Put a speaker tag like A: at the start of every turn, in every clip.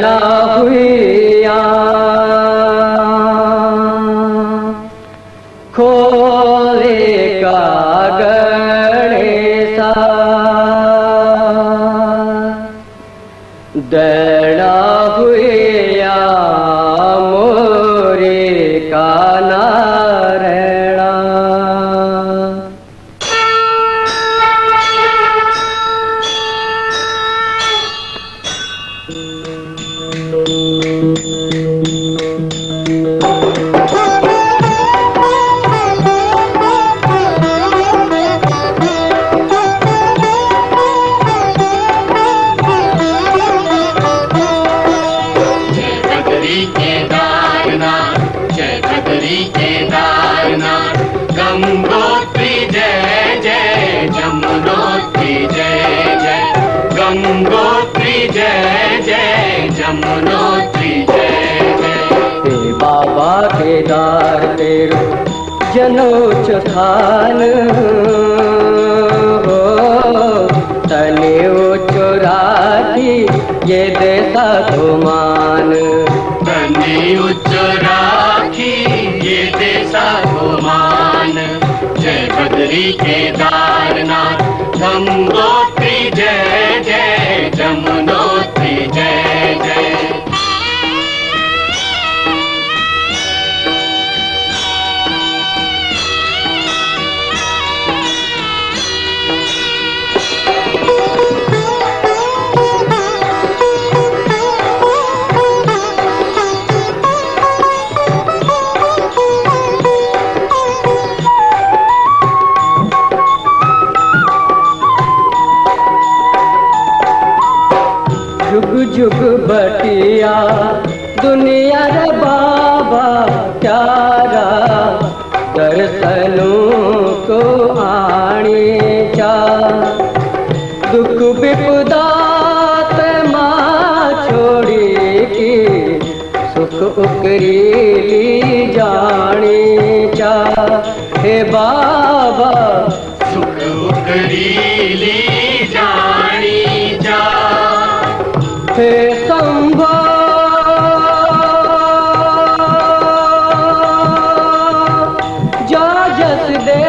A: दर्णा हुइया खोले का गणेशा दर्णा हुइया मोरे का नारायणा।
B: गंगोत्री जय जय जमुनोत्री जय जय गंगोत्री जय जय जमुनोत्री जय जय।
A: हे बाबा केदार तेरो जनोच थान हो तने उच्चो राखी ये देसा गुमान
B: तने उच्च राखी ये देसा गुमान। जय बद्री केदारनाथ गंगोत्री जय जय जमुनोत्री जय जय।
A: जुग जुग बटिया दुनिया रे बाबा प्यारा दर्शनों को आने जा दुख विपदा माँ छोड़ी की सुख उकरी ली जाने जा। हे बाबा
B: सुख उकरी ली जानी जा।
A: हे शंभो जा जस दे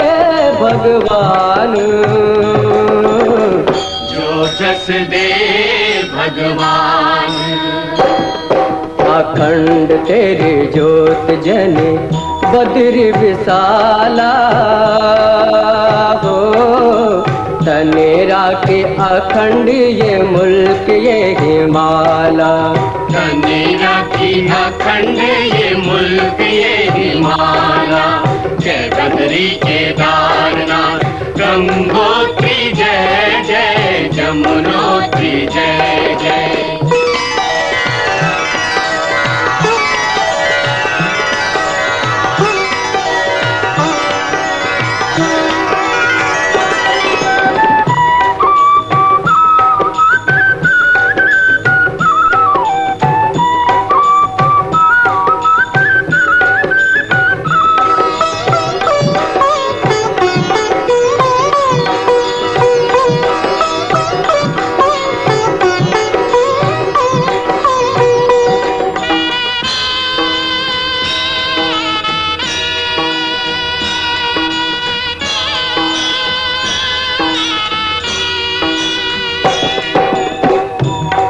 A: भगवान
B: जो जस दे भगवान।
A: अखंड तेरी ज्योत जने बद्री विशाला हो तनेरा के अखंड ये मुल्क ये हिमाला।
B: तनेरा की अखंड ये मुल्क ये हिमाला। जय बद्री केदारनाथ गंगोत्री जय जय जमुनोत्री जय जय।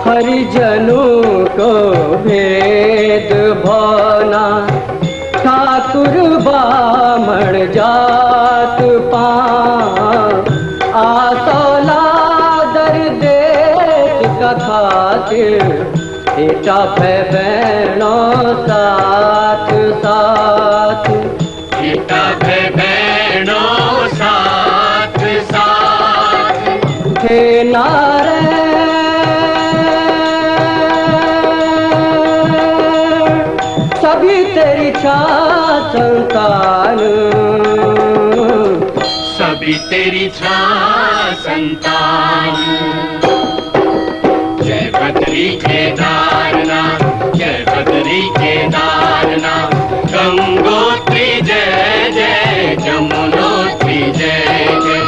A: हरिजनों को भेद भाना ठाकुर बामण जात पां आसोला दर देख कथातिर बेटा बहनों साथ साथ
B: बेटा बहनों साथ साथ।
A: हे नारायण सभी तेरी छाया संतान
B: सभी तेरी छाया संतान। जय बद्री केदारनाथ जय बद्री केदारनाथ गंगोत्री जय जय जमुनोत्री जय जय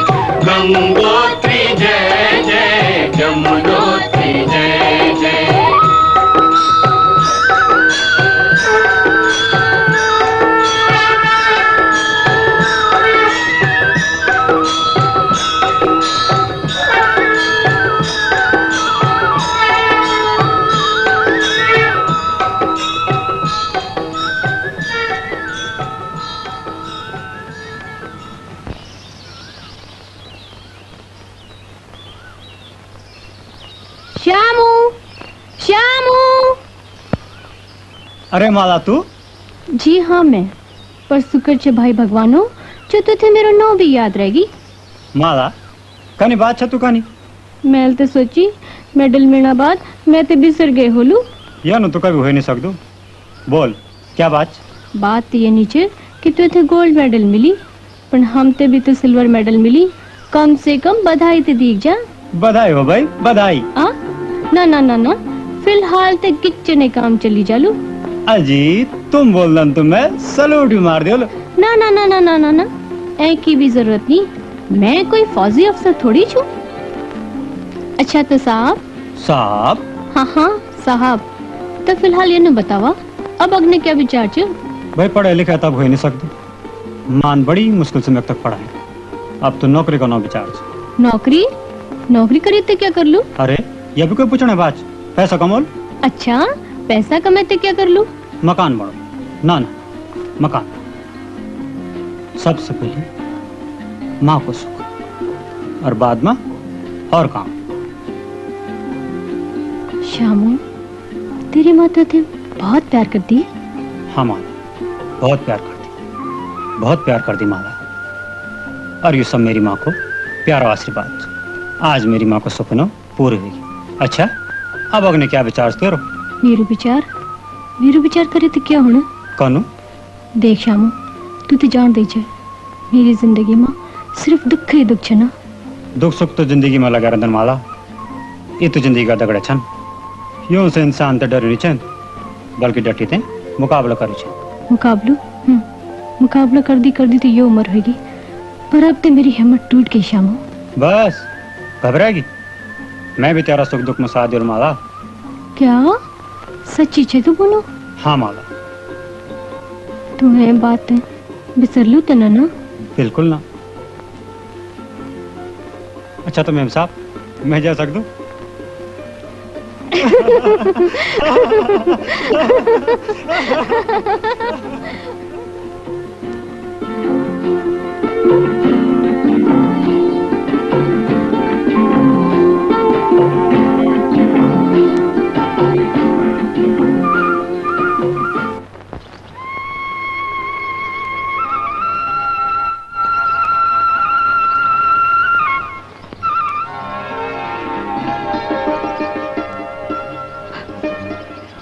B: गंगोत्री जय जय जमुनोत्री जय जय।
C: अरे माला तू
D: जी हाँ मैं, पर शुक्र छे भाई भगवानो जो तुझे मेरो नाम भी याद रहेगी।
C: माला कनी बात छे तू कनी
D: मैं तो सोची मेडल मिलना बाद मैं ते बिसर गए होलू।
C: या न तो कभी हो नहीं सकदू। बोल क्या बात
D: तो ये नीचे कि तुझे गोल्ड मेडल मिली, पर हम ते भी तो सिल्वर मेडल मिली। कम से कम बधाई ते दीख जा।
C: बधाई हो भाई बधाई।
D: ना ना ना ना फिलहाल ते किचने काम चली जालू।
C: अजी तुम बोल दन तो मैं सलूट ही मार दियो।
D: ना ना ना ना ना ना ना ऐ की भी जरूरत नहीं, मैं कोई फौजी अफसर थोड़ी छू। अच्छा तो साहब हाँ साहब, तो फिलहाल ये न बतावा अब अगने क्या विचार छ?
C: भाई पढ़े लिखे तब हो ही नहीं सकते। मान बड़ी मुश्किल से मैं तक पढ़ा है। अब तो नौकरी का ना विचार छे।
D: नौकरी करी तो क्या कर लूं?
C: अरे ये भी कोई पूछने बात? पैसा कमोल।
D: अच्छा पैसा कमाते क्या कर लूं?
C: मकान बढ़ो। ना मकान। सबसे पहले माँ को सुख और बाद में और काम।
D: श्यामू तेरी माँ तो तुझे बहुत प्यार करती है।
C: हाँ माला बहुत प्यार करती माला। और ये सब मेरी माँ को प्यारा आशीर्वाद। आज मेरी माँ को सपना पूरे हुई। अच्छा अब अगने क्या विचार तेरो?
D: मेरू विचार करे तो क्या होना?
C: कौन?
D: देख श्यामू तू तो जान दे छे मेरी जिंदगी में सिर्फ दुख ही दुख छे ना।
C: दुख सुख तो जिंदगी में लगा रहन माला। ये तो जिंदगी का दगड़ छन। यूं से इंसान तो डर नहीं छन, बल्कि डटी थे मुकाबला करे छे।
D: मुकाबला कर दी तो ये उम्र होगी, पर अब तो मेरी हिम्मत टूट गई श्यामू।
C: बस घबराएगी? मैं भी तेरा सुख दुख में साथ दूं माला।
D: क्या सच्ची छे तू बोलो?
C: हाँ माला।
D: तुम्हें बात बिसर लू तो ना?
C: बिल्कुल ना। अच्छा तो मेम साहब मैं जा सकता हूँ?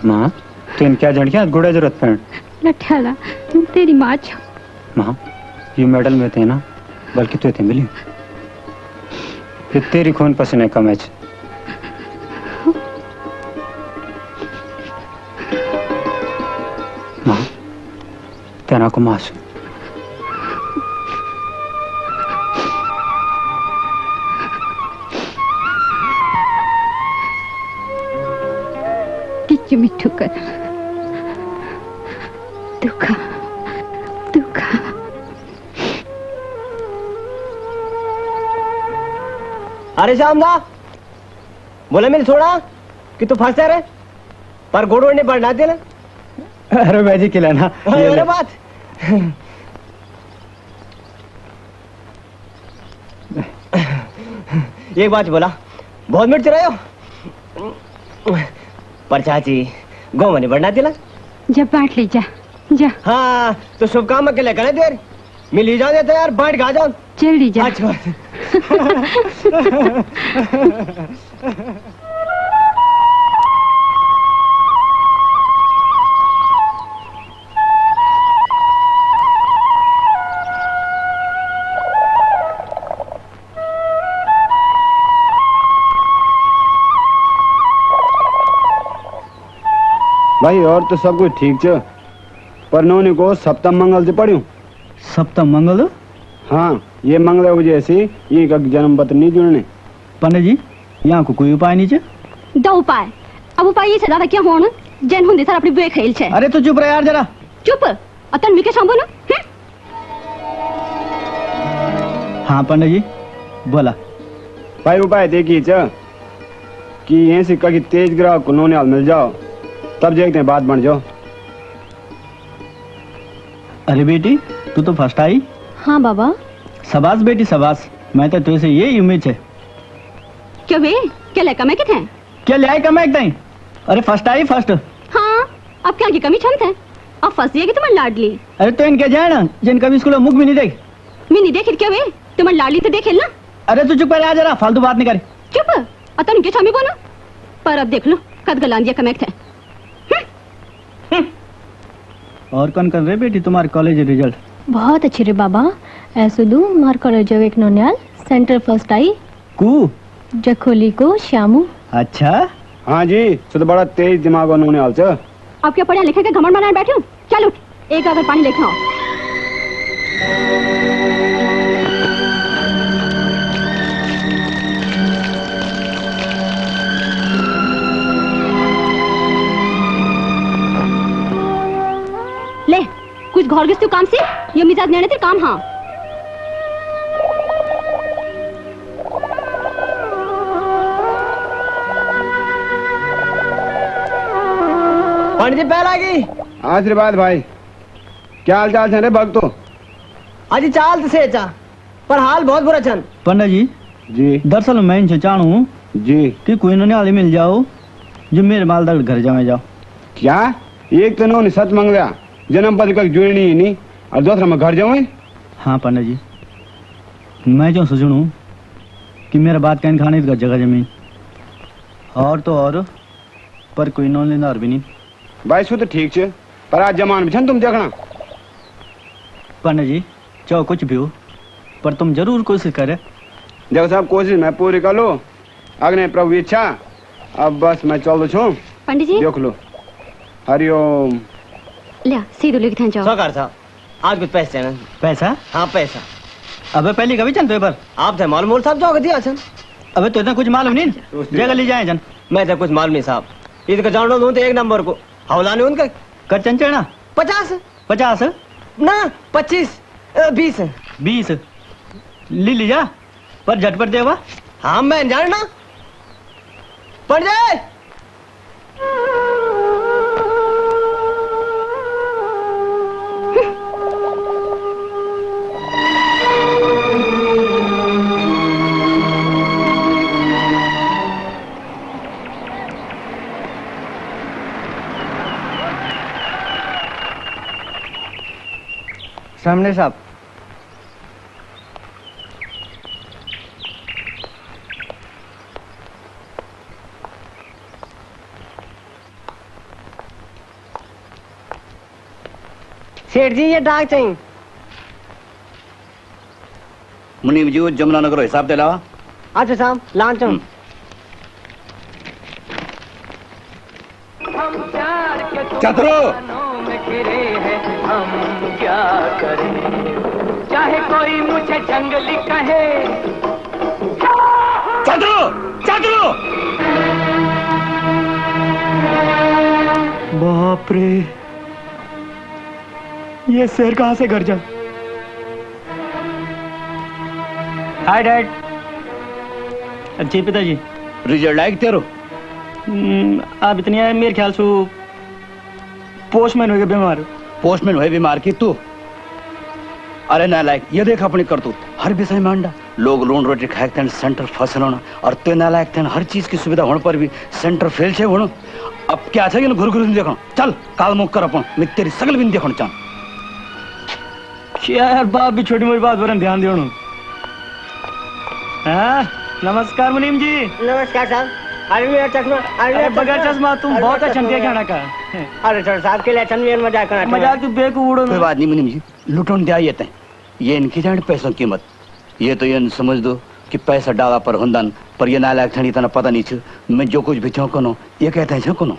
C: माँ तो इनके जड़िया गुड़े जरूरत पड़
D: लठ्याला तेरी माँ छो।
C: माँ ये मेडल में थे ना, बल्कि तो थे मिली। ये तेरी खून पसीने का मैच। माँ तेरा को मास
D: मिठू कर दुखा
A: अरे श्यामदा बोले मिल छोड़ा कि तू फंस रहे पर गोड़ों ने बढ़ना दे।
C: अरे मैजिक खिलाना
A: अरे बात एक बात बोला बहुत मिर्च रहे हो पर चाची गौ मैंने बढ़ना दिला।
D: जब बांट ले जा।
A: हाँ तो शुभ काम के लिए करे देर मिल ही जाओ देते यार बांट गा जाओ
D: जल्दी जा।
A: अच्छा
E: भाई और तो सब कुछ ठीक छ, पर नौनी को सप्तम मंगल से पढ़ू।
F: सप्तम मंगल?
E: हाँ ये मंगल वजह से ये का जन्म पत्र नहीं जुड़ने।
F: पंडित जी यहाँ को कोई उपाय नहीं छे?
D: दो उपाय। अब उपाय ये से ज्यादा क्या होना जन हुंदे सर अपनी बुए खेल छे।
F: अरे तो चुप रह यार जरा।
D: चुप अतन मिके सांभो ना।
F: हाँ पंडित जी बोला।
E: भाई उपाय देखिए छ कि यहीं से कभी तेज ग्रह को नौने हाल मिल जाओ, तब देखते हैं बात बन जाओ।
F: अरे बेटी तू तो फर्स्ट आई।
D: हाँ बाबा।
F: शाबाश बेटी शाबाश, मैं तो तुझसे ये उम्मीद है।
D: क्या वे क्या लेका मैं किथे?
F: क्या ले आई कम एक नहीं? अरे फर्स्ट आई फर्स्ट।
D: हाँ अब क्या की कमी छमत है अब फंसी है कि तुम्हारी लाडली
F: अरे तो इनके जाए ना जिन कभी स्कूल में मुख भी नहीं देख
D: मैं नहीं देखी क्या वे तुम्हारी लाडली तो देखे ना
F: अरे तू चुप कर आ जरा फालतू बात नहीं करे
D: चुप अतन के छमी बोला पर अब देख लो कद गलांदिया कमेक्ट है
F: और कौन कर रहे बेटी तुम्हारे कॉलेज रिजल्ट
D: बहुत अच्छे रे बाबा ऐसे दू मार कॉलेज एक नोन्याल सेंटर फर्स्ट आई
F: कू
D: जखोली को श्यामू
F: अच्छा
E: हाँ जी तो बड़ा तेज दिमाग उन्होंने हाल से
D: अब क्या पढ़ा लिखे का घमंड बनाए बैठे हो चल उठ एक अगर पानी लेके आओ ले कुछ घोर गिस तू काम से ये मिजाज नेने तेरे काम हाँ
A: पंडित जी पहल आ गई।
E: आशीर्वाद भाई क्या हाल चाल रे भक्त तो
A: अजी चाल तो से पर हाल बहुत बुरा छन।
F: पंडित जी
E: जी
F: दरअसल मैं इनसे चाहूँ
E: जी
F: कि कोई ननियाली मिल जाओ जो मेरे मालदार घर जावे जाओ
E: क्या एक तो इन्होंने सच मंग लिया जन्म पद का जुड़नी ही नहीं और दूसरा मैं घर जाऊँ
F: हाँ पंडित जी मैं जो सोचूं कि मेरा बात कहने खाने का जगह जमीन और तो और पर कोई नॉन लेनदार भी नहीं
E: भाई सो तो ठीक छे पर आज जमान भी छन तुम देखना
F: पंडित जी चाहो कुछ भी हो पर तुम जरूर कोशिश करे
E: देखो साहब कोशिश मैं पूरी कर लो अग्नि प्रभु इच्छा अब बस मैं चल दो छू
D: पंडित जी
E: देख लो हरिओम
D: ले सीधे लेके थे जाओ
A: सरकार साहब आज कुछ पैसे हैं।
F: पैसा
A: हाँ पैसा
F: अबे पहले कभी चलते पर
A: आप थे मालूम साहब जाओगे दिया छन।
F: अबे तो इतना कुछ मालूम नहीं जगह ले जाए जन
A: मैं तो कुछ मालूम नहीं साहब इसका जान दो तो एक नंबर को हवला ने उनका
F: कर चंचना
A: 50
F: 50
A: ना 25 20
F: 20 ली जा पर झटपट देवा
A: हाँ मैं जानना पंडित
F: सामने साहब
A: सेठ जी ये डाक चाहिए।
G: मुनीम जी जमुना नगर हिसाब दिला
A: अच्छा साहब लांच
G: चतुरो
H: हम क्या करें चाहे कोई मुझे जंगली कहे
G: चतुरो चतुरो
F: बाप रे ये शेर कहां से घर जा हाय डैड जी पिताजी
G: रिजल्ट आएगा तेरो
F: आप इतनी है मेरे ख्याल से पोस्टमैन हो गए बीमार
G: पोस्टमैन हुए बीमार की तू अरे नालायक ये देख अपनी करतूत हर विषय में अंडा लोग लून रोटी खाए थे सेंटर फसल होना और तो नालायक थे हर चीज की सुविधा होने पर भी सेंटर फेल छे होना अब क्या चाहिए घुर घुर देखो चल काल मुख कर अपन मैं तेरी सगल भी देखो चाह
F: क्या यार बाप भी छोटी मोटी बात पर ध्यान दियो हाँ नमस्कार मुनीम जी
A: नमस्कार साहब अरे चश्मा
F: अरे बगैर चश्मा तुम बहुत अच्छा खाना का
A: अरे सर साहब के लिए चंद मजाक करना
F: मजाक तू बेकू उड़ो
G: कोई बात नहीं मुनीम जी लुटोन दिया ये थे ये इनकी जान पैसों की कीमत ये तो ये समझ दो कि पैसा डाला पर हुंदन पर ये नालायक थनी तना पता नहीं छ मैं जो कुछ भी चाहूँ कोनो ये कहते हैं कोनो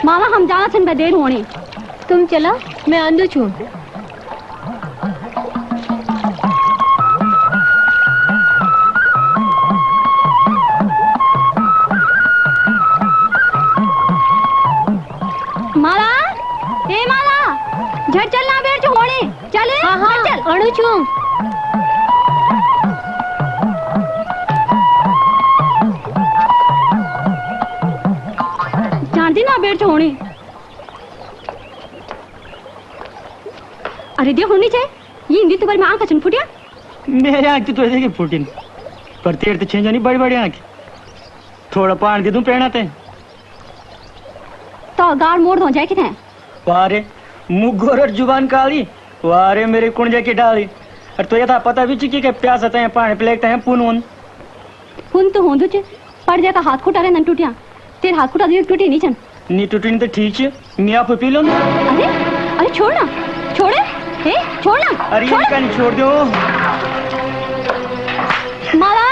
D: मामा हम जाना छन देर होने तुम चला मैं अंदर छू माला ए माला झट चलना बेर जो होने चले हाँ हाँ चल अणु छू
I: देर च होनी। अरे दे होनी चाहिए ये हिंदी तो बार में आंख फुटिया
F: मेरे आँख तो ऐसे की फूटी पर तेरे तो छेंजा नहीं बड़ी बड़ी आँख थोड़ा पानी दे दूं प्रेरणा ते
I: तो गाड़ मोड़ दो जाए कितने
F: वारे मुगोर जुबान काली वारे मेरे कुंजे की डाली और तो ये था पता भी चिकी के प्यास आते हैं पानी पिलेते हैं पुन
I: तो हों तुझे पड़ जाता हाथ खुटा रहे न टूटिया तेरे हाथ खुटा दिए टूटी नहीं चन
F: नी टूटी नहीं तो ठीक है मैं आप पी लो
I: अरे अरे छोड़ना छोड़े हे छोड़ना
F: अरे ये क्या नहीं छोड़ दो
I: माला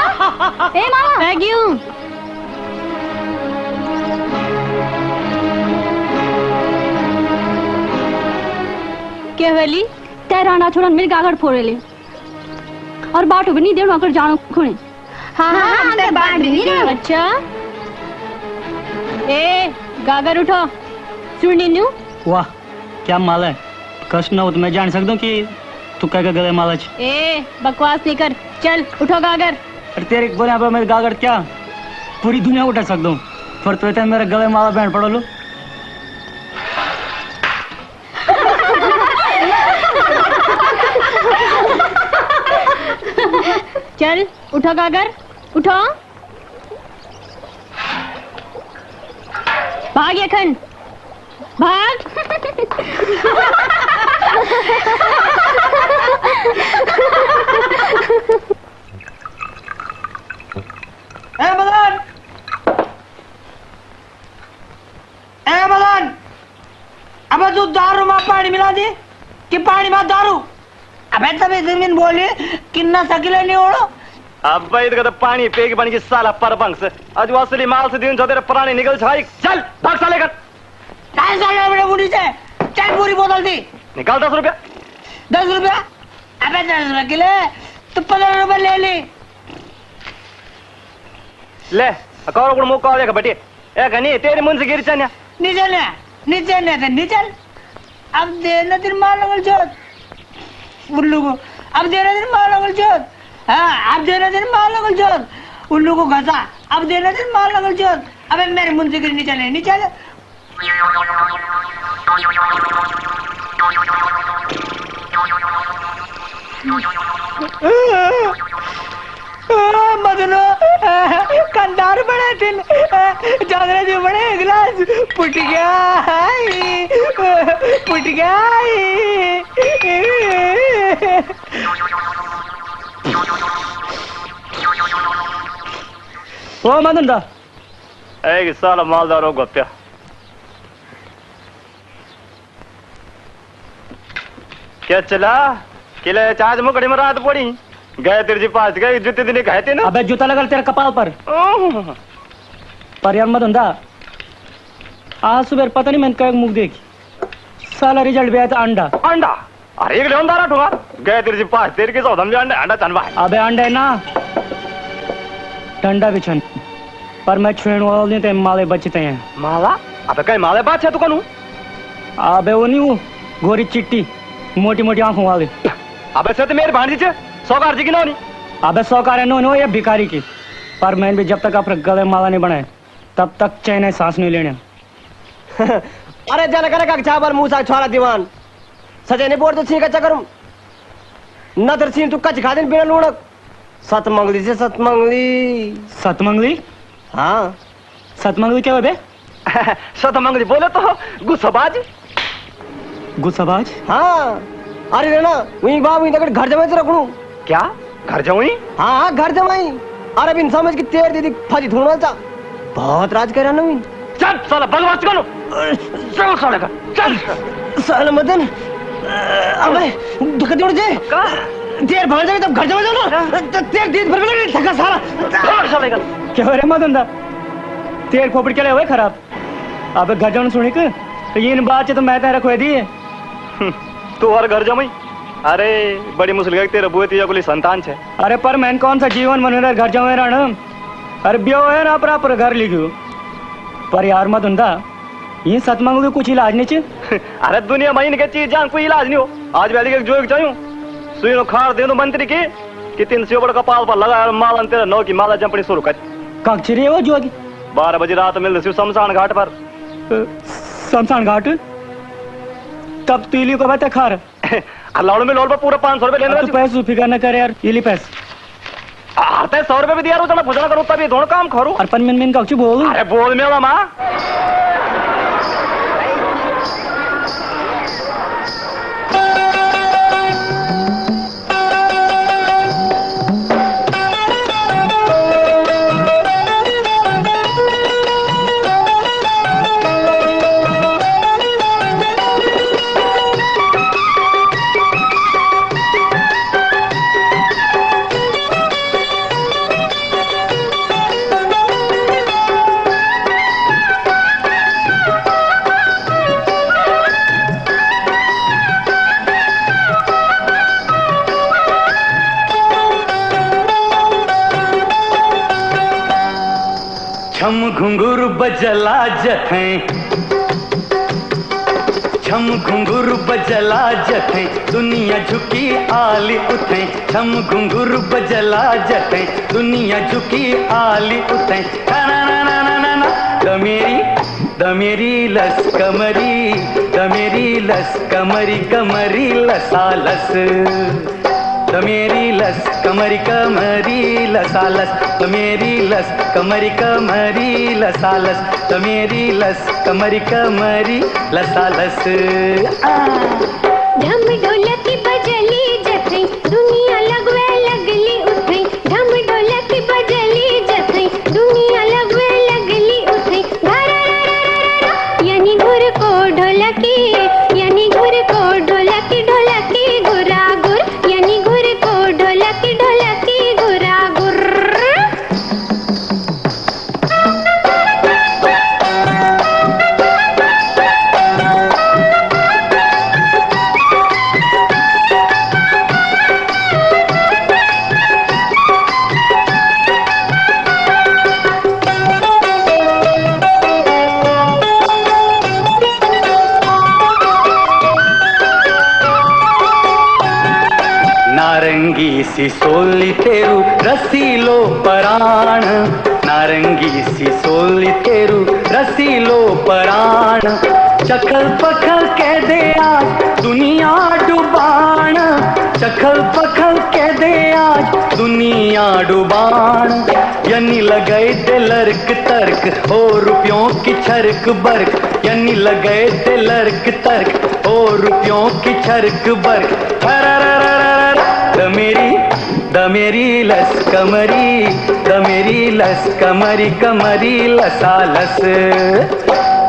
I: ए माला
D: थैंक यू।
I: क्या वाली तेराना छोड़ा मेरे गागड़ फोड़े ले और बाटो भी नहीं देर आकर जानो खुने
D: हाँ हाँ हम तो बांट नहीं रहे।
I: अच्छा
D: ए गागर उठो सुन नीनू।
F: वाह क्या माला है कष्ट ना हो तो मैं जान सकता हूँ कि तू क्या क्या गले माला छ
D: ए बकवास नहीं कर चल उठो गागर।
F: अरे तेरे बोले पर मेरे गागर क्या पूरी दुनिया उठा सकता हूँ पर तो इतना मेरे गले माला बैंड पड़ा लो
D: चल उठो गागर उठो भाग ये खन भाग।
J: ए मदन अबे तू दारू में पानी मिला दी कि पानी में दारू अबे तभी जमीन बोली किन्ना सकिले नहीं ओढ़ो
A: अब भाई तो पानी पेगी बन की साला परबंग से आज असली माल से दिन तेरे पुराने निकल छाई चल भाग साले कर
J: काय साले बड़े बुढ़ी से चल पूरी बोतल दी
A: निकाल 10 रुपया
J: 10 रुपया अबे 10 रुपया किले तो 15 रुपया ले ली
A: ले कौर को मुंह कौर बैठी ए गनी तेरे मुंह से गिर चन्या
J: नीचे तो नीचे अब देना तेरे मार लगल चोट उल्लू को अब देना तेरे मार लगल चोट हाँ अब देना तेरे मार लगल चोट उल्लू को घसा अब देना तेरे मार लगल चोट अबे मेरे मुंह से गिर नीचे ले मदनो कंदार बड़े दिन जागरे जो बड़े गिलास पुट गया
F: ओ मदन दा
A: एक साला मालदार हो गप्या क्या चला किले चार्ज मुकड़ी में रात पड़ी गए तेरे जी पास गए जूते दिन गए थे ना
F: अबे जूता लगा तेरे कपाल पर यार मदन दा आज सुबह पता नहीं मैंने क्या मुंह देखी साला रिजल्ट भी आया था अंडा
A: अरे एक लेनदार ठुआ गए तेरे जी पास तेरे के सौदम अंडा चनवा
F: अबे अंडा है ना डंडा भी छन पर मैं छेड़ वाले ते माले बचते हैं
A: माला अबे कहीं माले बात है तू कनु
F: अबे वो नहीं वो गोरी चिट्टी मोटी मोटी आंखों वाले
A: अबे से तो मेरे भांजी छे सौकार जी की नोनी
F: अबे सौकार है नो ये भिखारी की पर मैं भी जब तक अपने गले माला नहीं बनाए तब तक चैन सांस नहीं लेने
A: अरे जल करे का चावल मूसा छोरा दीवान सजे नहीं बोल तो छी का चकरम न तर छी तू कच खा दिन बिना लूणक सतमंगली से सतमंगली हाँ
F: सतमंगली क्या बे
A: सतमंगली बोले तो गुस्साबाज हाँ अरे ना वही बाबू इधर घर जमाई तो रखू क्या घर जमाई हाँ घर जमाई अरे बिन समझ की तेर दीदी फजी थोड़ा सा बहुत राज कर रहा ना चल साला बलवास करो चल साले का चल साला मदन अबे दुख दियो जे तेर भाग जाए तब घर जमा जाओ ना तेर दीद भर में थका साला साले का
F: क्या रे मदन दा तेर खोपड़ के ले हुए खराब अबे घर जाने सुनी के तो ये इन बात तो मैं तेरा खोए दी
A: तू और घर जमाई अरे बड़ी मुश्किल तेरे बुए तिया कोई संतान छे
F: अरे पर मैं कौन सा जीवन मन घर जमे रहना अरे ब्यो है ना पर घर लिखो पर यार मत उनदा ये सतमंगल कुछ इलाज नहीं चे
A: अरे दुनिया महीने के चीज जान कोई इलाज नहीं हो आज वाली के जो चाहिए सुनो खार दे दो मंत्री की कि 300 बड़ कपाल पर लगा माला तेरा नौ की माला जंपनी शुरू कर
F: कक्षरी है वो जो
A: 12 बजे रात मिल रही शमशान घाट पर
C: शमशान घाट तब तू इली को बात खार
A: लौड़ में लौड़ पर पूरा 500 रुपए लेना
C: तू पैसे फिकर न कर यार इली पैसे
A: आते 100 रुपए भी दिया रो भोजन करो तब ये दोनों काम करो
C: और पन मिन का बोल
A: अरे बोल में मामा
B: छम घुंघरू बजला जथे छम घुंघरू बजला जथे दुनिया झुकी आली उठे छम घुंघरू बजला जथे दुनिया झुकी आली उठे दमेरी लस कमरी कमरी लसालस दमेरी लस कमरी लसालस दमेरी लस कमरी लसालस दमेरी लस कमरी लसालस
K: ढम ढोलकी बजली जथे दुनिया लगवे लगली उठे ढम ढोलकी बजली जथे दुनिया लगवे लगली उठे यानी घुर को ढोलकी यानी घुर को ढोलकी ढोलकी गुरा गुर यानी घुर को ढोलकी ढोलकी गुरा गुर
B: नारंगी सी सोली तेरू रसीलो पराण नारंगी सी सोली तेरू रसीलो पराण चखल पखल कह दे आज दुनिया डुबाण चखल पखल कह दे आज दुनिया डुबाण यानी लगाए दे लर्क तर्क ओ रुपयों की छरक बर्क यानी लगाए दे लर्क तर्क ओ रुपयों की छरक बर्क दमेरी लस कमरी कमरी लसालस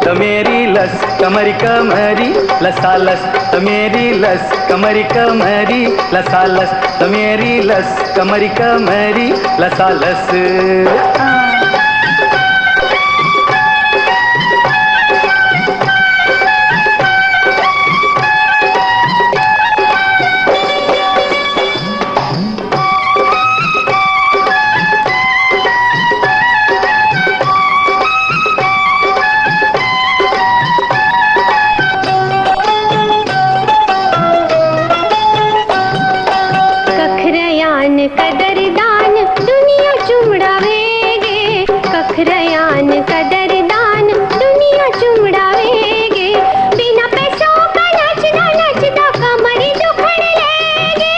B: दमेरी लस कमरी लसालस दमेरी लस कमरी लसालस दमेरी लस कमरी लसालस
K: कदरदान दुनिया चुमड़ावेगे कखरयान कदरदान दुनिया चुमड़ावेगे बिना पैसों का नचदा कमरी दुखण लेगे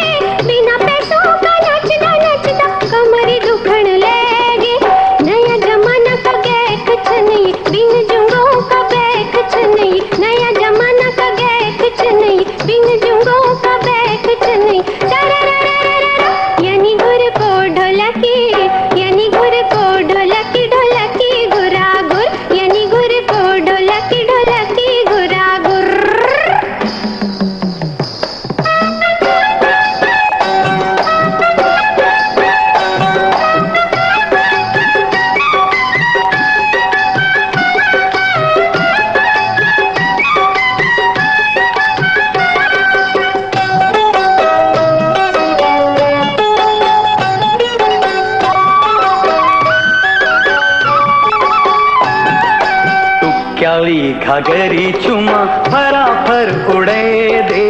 K: बिना पैसों का नचदा कमरी दुखण लेगे नया जमाना का गैक छनई बिन जुंगों का बैक छनई नया जमाना का गैक छनई बिन जुंगों का बैक छनई यानी घुर को ढोलकी यानी घुर को ढोलकी ढोलकी गुरा गुर यानी घुर को ढोलकी ढोलकी गुरा गुर
B: क्याली घाघरी चुमा फराफर उड़े दे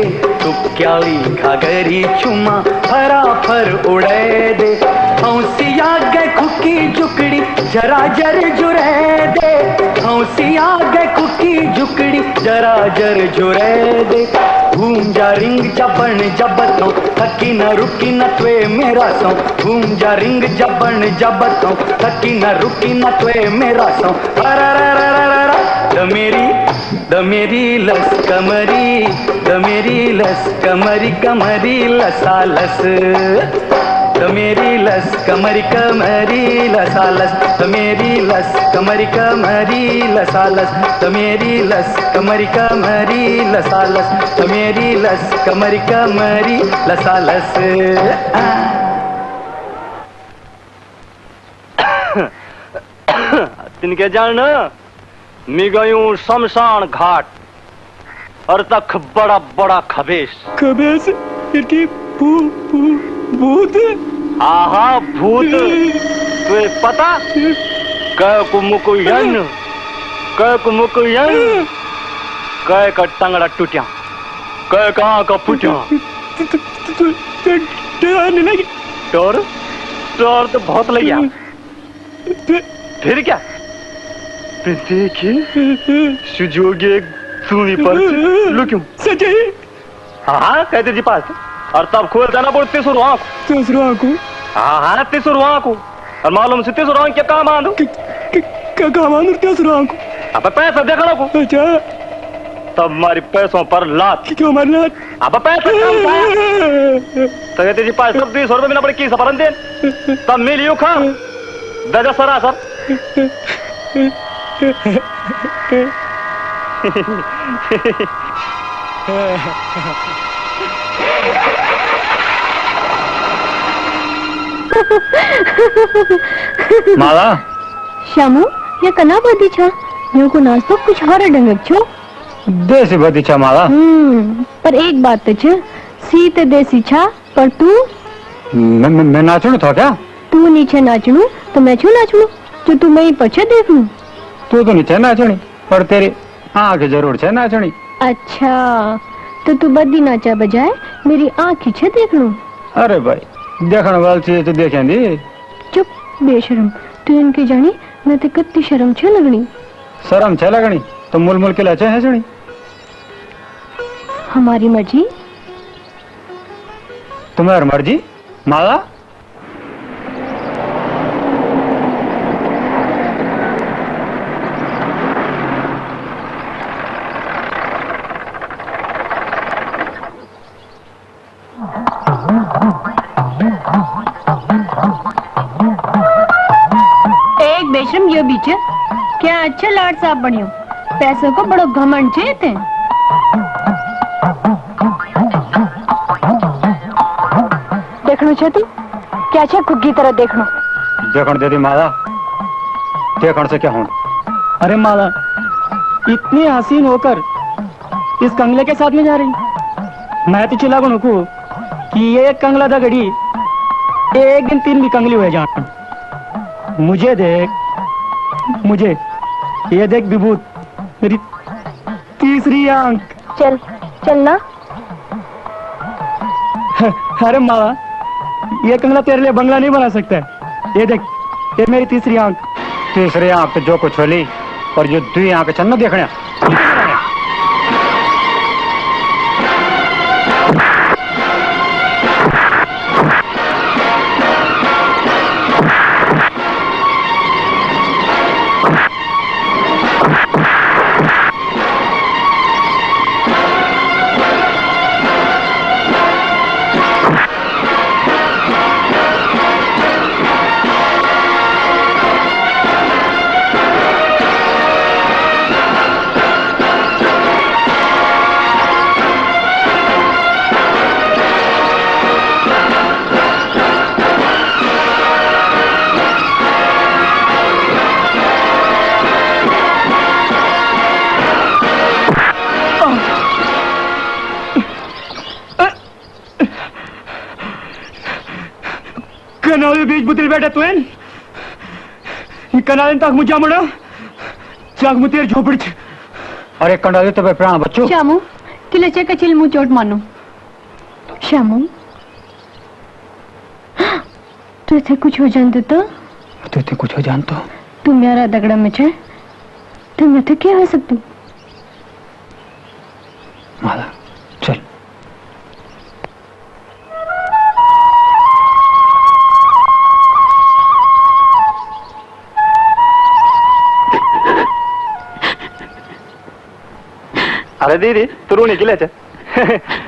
B: तू क्याली घाघरी चुमा फराफर उड़े दे हौसिया गए खुकी जुकड़ी जरा जर जुरे दे हौसिया गए खुकी जरा जर जुरे दे घूम जा रिंग जबन जबतों थकी न रुकी न त्वे मेरा सौ घूम जा रिंग जबन जबतों थकी न रुकी न त्वे मेरा सौ द मेरी लस कमरी कमरी लसा लस द मेरी लस कमरी लसा लस द मेरी लस कमरी लसा लस द मेरी लस कमरी लसा लस द मेरी लस कमरी लसा लस
A: तिनके जान मैं गयूं शमशान घाट और तक बड़ा बड़ा खबेश इनकी भूत आहा भूत तुझे पता कै कुमुकुयन कै का टंगड़ा टूटिया कै कहाँ का फुटिया टोर तो बहुत लगिया फिर क्या देखिए सुजोगे एक सूनी पर लुक्यूं सच्ची हाँ कहते जी पास और तब खोल देना बोल तीसरो आंख हाँ तीसरो आंख और मालूम से तीसरो आंख क्या काम आंदो क्या काम आंदो तीसरो आंख अब पैसा देखना को अच्छा तब हमारी पैसों पर लात क्यों मार लात अब पैसा कम था तो कहते जी पास सब 200 रुपए में ना पड़े की सफरन दे तब मिलियो खा दजा सरासर
C: माला
D: श्यामू ये कना बगीचा यो को नास्तो कुछ और ढंग छो
C: देसी बगीचा माला
D: पर एक बात तो छ सी ते देसी छा पर तू
C: मैं नाचणू था क्या
D: तू नीचे नाचणू तो मैं छू नाचणू जो तू मैं पछे देखूं
C: तू तो नीचे नाचणी पर तेरी आंख जरूर छे नाचणी
D: अच्छा तो तू बद्दी नाचा बजाए मेरी आंख छे देखणू
C: अरे भाई देखने वाली चीज तो देखें दी
D: चुप बेशरम तू इनके जानी मैं ते कितनी शर्म छे लगनी
C: शर्म छे लगनी तो मुल मुल के लाचे है जणी
D: हमारी मर्जी
C: तुम्हारी मर्जी माला
D: एक बेशरम ये बीच क्या अच्छा लाड साहब बनियो पैसों को बड़ो घमंड छे थे देखनो छे तू क्या छे कुग्गी तरह देखनो
C: देखण दे दी माला देखण से क्या हो
F: अरे माला इतनी हसीन होकर इस कंगले के साथ में जा रही मैं तो चिल्ला को कि ये कंगला दा घड़ी एक दिन 3 भी कंगली हुए जान मुझे देख मुझे ये देख विभूत मेरी तीसरी आंख
D: चल चलना
F: अरे माला ये कंगला तेरे लिए बंगला नहीं बना सकता है ये देख ये मेरी तीसरी आंख
C: तो जो कुछ होली और जो 2 आंख चन्ना देखने
F: कनाल बीच बुतिल बैठा तू कनाल तक मुझे मड़ा जाग मुतेर झोपड़ी
C: अरे कंडाली तो बे प्राण बच्चों
D: श्यामू किले चे कचिल मुंह चोट मानो श्यामू तू थे कुछ हो जानते
C: तो कुछ हो जानतो
D: तू मेरा दगड़ा में छे तू मैं तो क्या हो सकतू
C: माला चल।
A: अरे दीदी तू रोने के लिए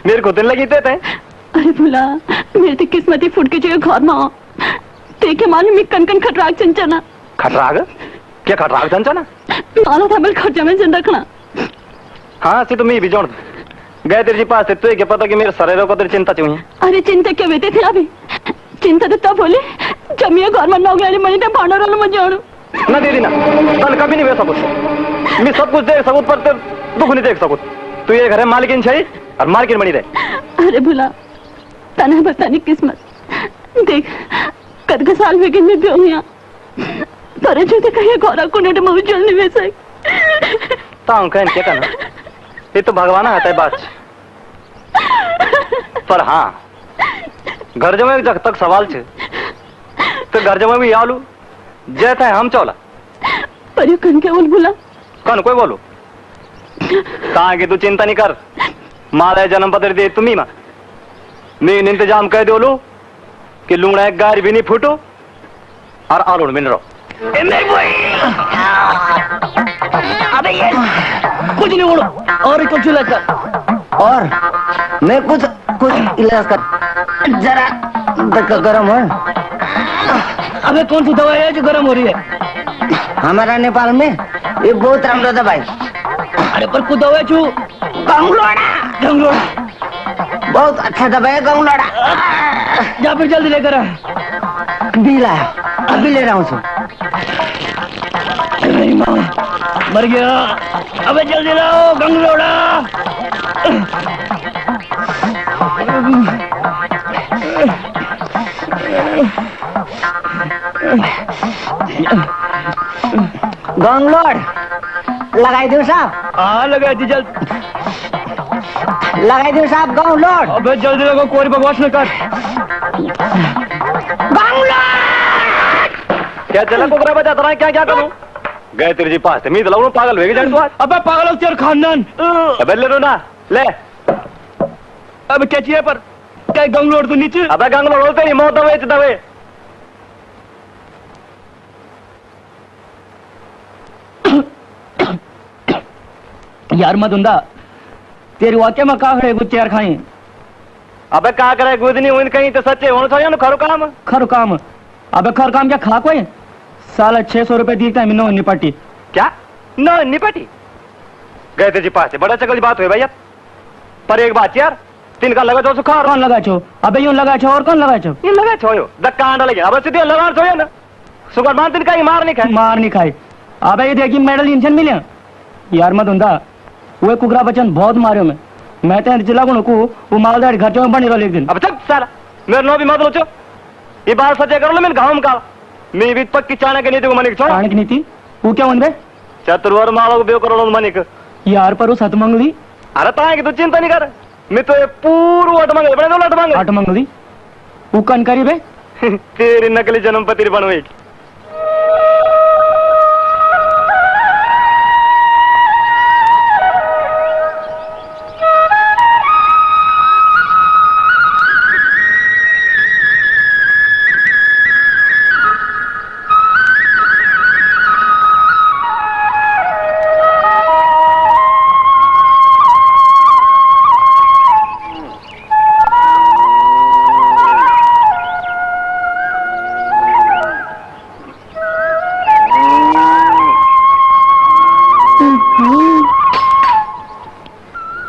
A: मेरे को दिन लगी थे
I: अरे भुला मेरी तो किस्मत ही फुट के जो घर में हो देखे मालूम मैं कन कन खटराग चंचना
A: खटराग क्या खटराग चंचना
I: माला था मेरे खर्चा में जिंदा रखना।
A: हाँ सी तो मैं भी जोड़ गए तेरे जी पास तो क्या पता कि मेरे शरीर को तेरी चिंता चाहिए।
I: अरे चिंता क्या बेटे थे अभी चिंता तो तब बोले जब मैं घर में नौकरी वाली मनी थे भांडा रोल में जोड़ू
A: ना दीदी ना तन कभी नहीं वे सब कुछ मैं सब कुछ देख सकूँ पर दुख नहीं देख सकूँ तू ये घर है मालकिन चाहिए और मालकिन बनी रहे।
I: अरे भुला तना बतानी किस्मत देख कद का साल में कितने भी हो पर जो ते कहिए घोड़ा को नेट में जल्दी में से
A: ताऊ कहन क्या करना ये तो भगवान आता है बात पर हाँ घर जमे जब तक सवाल छे तो घर जमे भी आलू जैसा है हम चौला
I: पर ये कन क्या बोल भुला
A: कौन कोई बोलो कहा कि तू चिंता नहीं कर माला जन्म पत्र दे तुम्ही मां मैं इंतजाम कर दो लो कि लूंगड़ा एक गार भी नहीं फूटो और आलूड़ मिल रहो।
J: अबे ये कुछ नहीं बोलो और कुछ इलाज कर और मैं कुछ इलाज कर जरा गरम है। अबे कौन सी दवाई है जो गरम हो रही है? हमारा नेपाल में ये बहुत राम्रो दवाई। अरे पर को दवाई छू गंगलोड़ा बहुत अच्छा दवाई है गंगलोड़ा। जा फिर जल्दी लेकर आ। बिला अभी ले रहा हूँ। मेरी माँ मर गया। अबे जल्दी लाओ गंगलोड़ा। गंगलोड़ लगाई दो साहब। हाँ लगाई दी जल्द लगाई दो साहब गंगलोड़। अबे जल्दी लगो कोई बकवास न कर।
A: क्या चला कुकरा बजाता रहा है क्या क्या करूं? गए तेरे जी पास मैं तो पागल हो गए जान तू आज।
F: अबे पागल हो तेरे खानदान।
A: अबे ले लो ना ले।
F: अब क्या चाहिए पर क्या गंगलोड़ तो नीचे।
A: अबे गंगलोड़ होते नहीं मौत दवे दवे।
F: यार मधुंदा तेरी वाक्य में का है कुछ चेयर खाई।
A: अबे का करे गुद नहीं हुई कहीं तो सच्चे होना चाहिए ना खरो काम।
F: अबे खर काम क्या खा कोई साला 600 रुपए दीता है नो निपटी
A: क्या नो निपटी। गए थे जी पास से बड़ा चकल बात हुई भैया पर एक बात यार तिनका लगा छो सुखा
F: कौन लगा छो। अबे यूं लगा छो और कौन लगा छो
A: ये लगा छो यो धक्का आंडा लगे अब सीधे लगा छो ना सुगर मान तिनका ही मार नहीं खाए।
F: अबे ये देखी मेडल इंजन मिले यार मधुंदा वो कुकरा बचन बहुत मारे मैं तो जिला को वो मालदार घर में बनी रहो एक दिन।
A: अब चल साला मेरे नो भी मत लोचो ये बात सच्चे कर लो मैं गाँव का मैं भी पक्की चाणक्य नीति को मनिक छोड़।
F: चाणक्य नीति वो क्या बन
A: चतुर्वर मालो बेव करोड़ मनिक
F: यार पर वो सतमंगली।
A: अरे ताकि तू चिंता नहीं कर मैं तो ये पूर्व अटमंगल बने दो
F: अटमंगली वो कन करी बे
A: तेरी नकली जन्मपति बनवेगी।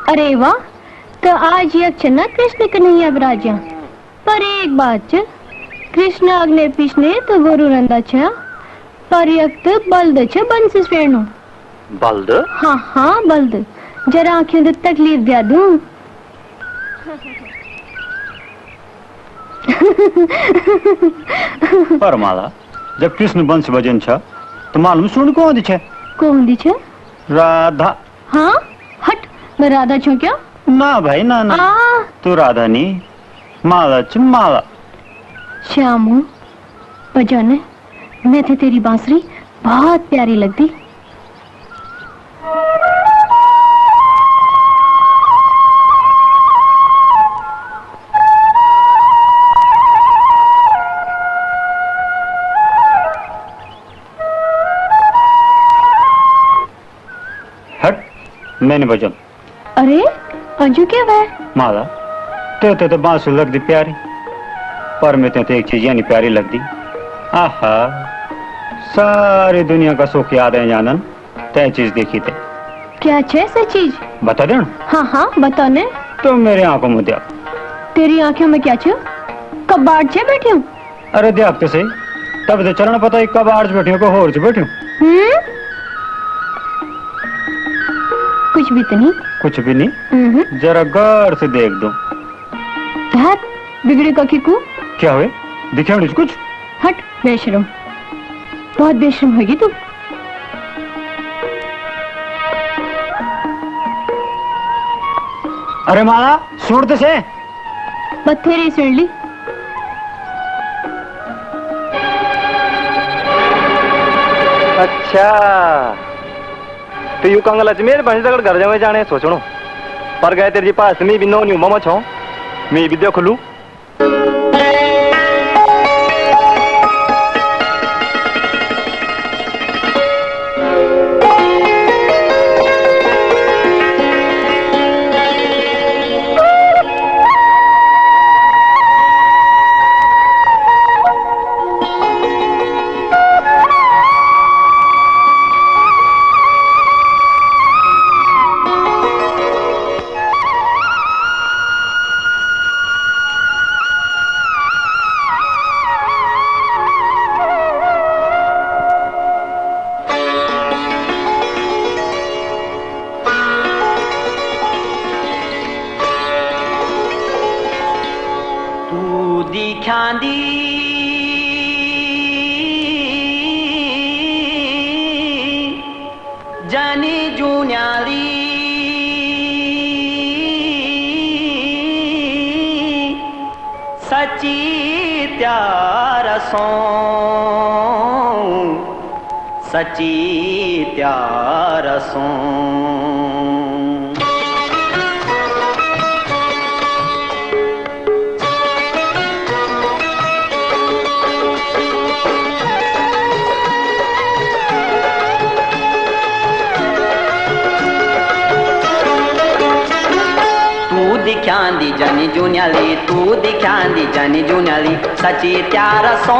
D: अरे वाह तो आज यक चना कृष्ण कन्हैया विराजा पर एक बात च कृष्ण अग्ने पिछने तो गुरु नंदा छ पर यक तो बल्द छ बंस स्वेणु
A: बल्द।
D: हाँ हाँ बल्द जरा आंखें तो तकलीफ दिया दूं।
C: पर माला जब कृष्ण वंश भजन छ तो मालूम सुन कौन छ राधा।
D: हाँ हट मैं राधा छू क्या?
C: ना भाई ना तू राधा नहीं माला च माला।
D: श्यामू बजाने मैं थे तेरी बांसुरी बहुत प्यारी लगती।
C: मैंने बजन
D: अरे अंजू क्या है
C: माला तो बांसुर लगती प्यारी पर मैं तो एक चीज यानी प्यारी लगती आहा सारी दुनिया का सुख याद है जानन तय चीज देखी थे
D: क्या ऐसी चीज
C: बता देना
D: हाँ हाँ बताने
C: तो मेरे आंखों में दिया
D: तेरी आंखों में क्या छो कब बाढ़ चे बैठी हूँ
C: अरे देख तो सही तब तो चलना पता है कब आर्च बैठी हूँ को होर बैठी हूँ
D: कुछ भी तो नहीं
C: कुछ भी नहीं जरा गौर से देख दो
D: बिगड़े का को
C: क्या हुए दिखे कुछ
D: हट बेशरम बहुत बेशरम होगी तू
C: अरे माला सुनते से
D: बथेरी सुन ली
A: अच्छा तो यू कंगल अजमेर बन तक घर जावे जाने सोचणो पर गए तेरे पास मी भी नो न्यू ममा छो मी भी देख लू
B: सची त्यार सों दिख्यांदी जानी जून्याली तू दिख्यांदी जानी जून्याली सची त्यार सो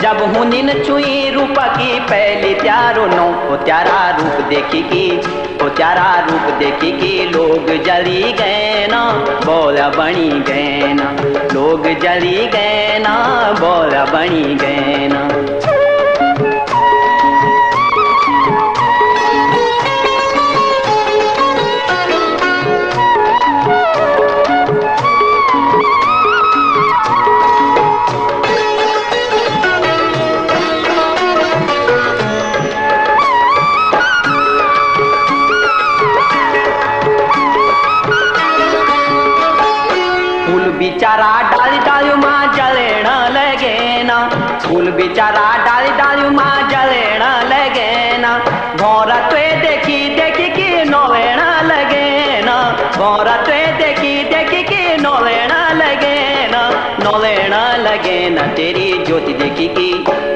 B: जब हुनिन चुई रूप की पहली त्यारो नो वो त्यारा रूप देखी की वो त्यारा रूप देखी की लोग जली गए ना बोला बनी गए ना लोग जली गए ना बोला बनी गए ना बिचारा डाली डाली माँ जलेण लगे ना फूल बिचारा डाली डाली माँ जलेण लगे ना भौरा तो देखी देखी की नोलेण लगे ना भौरा तो देखी देखी की नोलेण लगे ना तेरी ज्योति देखी की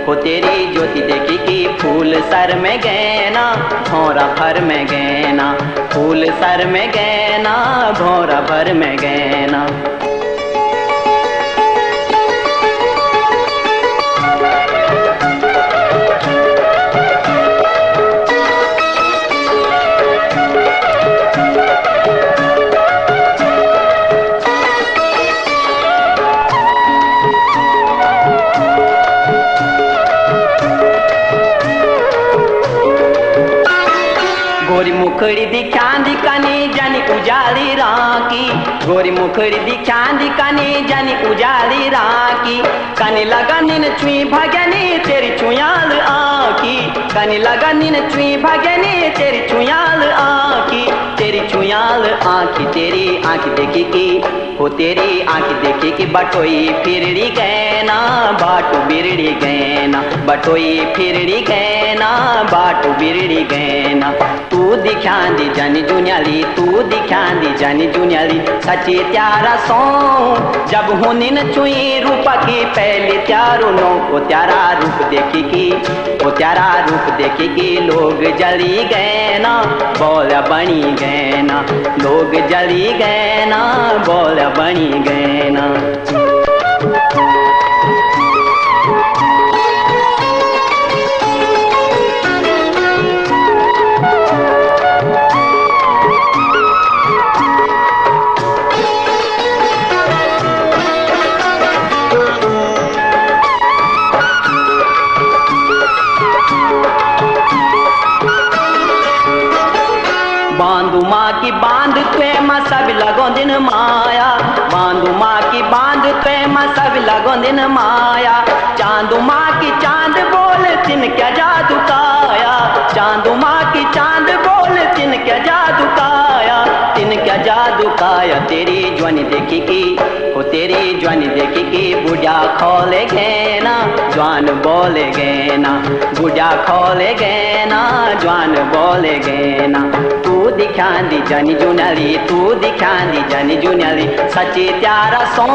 B: वो तेरी ज्योति देखी की फूल सर में गए ना भौरा भर में गए ना फूल सर में गए ना भौरा भर में गए ना गोरी मुखड़ी दिखांदी कनी जानी उजाली राकी गोरी मुखड़ी दिखांदी कनी जानी उजाली राकी कनी लगनी न छुई भगनी तेरी छुयाल आकी कनी लगनी न छुई भगनी तेरी छुयाल आकी तेरी छुयाल आँखी तेरी आँख देखी की हो तेरी आँख देखी की बटोई फिरड़ी गए ना बाटू बिरड़ी गए ना
L: बटोई फिरड़ी गैना बाट बिरड़ी गैना तू दिखांदी जानी जुनियाली तू दिखांदी जानी जुनियाली सच्ची त्यारा सो जब हुनिन चुई रूपा की पहली त्यारो नो वो त्यारा रूप देखी की वो त्यारा रूप देखी की लोग जली गए ना बोल बनी गए ना लोग जली गए ना बोल बनी गए ना बांधू माँ की बांध पे माँ सब लगो दिन माया बांधू माँ की बांध पे माँ सब लगो दिन माया चांदू माँ की चांद बोल तिन क्या जादू काया चांदू माँ की चांद बोल तिन क्या जादू काया तिन क्या जादू काया तेरी ज्वानी देखी की वो तेरी ज्वानी देखी की बुढ़ा खोले गए ना जवान बोले गए ना बुढ़ा खोले गए ना जवान बोले गए ना तू दिखांदी जानी जुनियाली तू दिखांदी जानी जुनियाली सच्ची त्यारा सो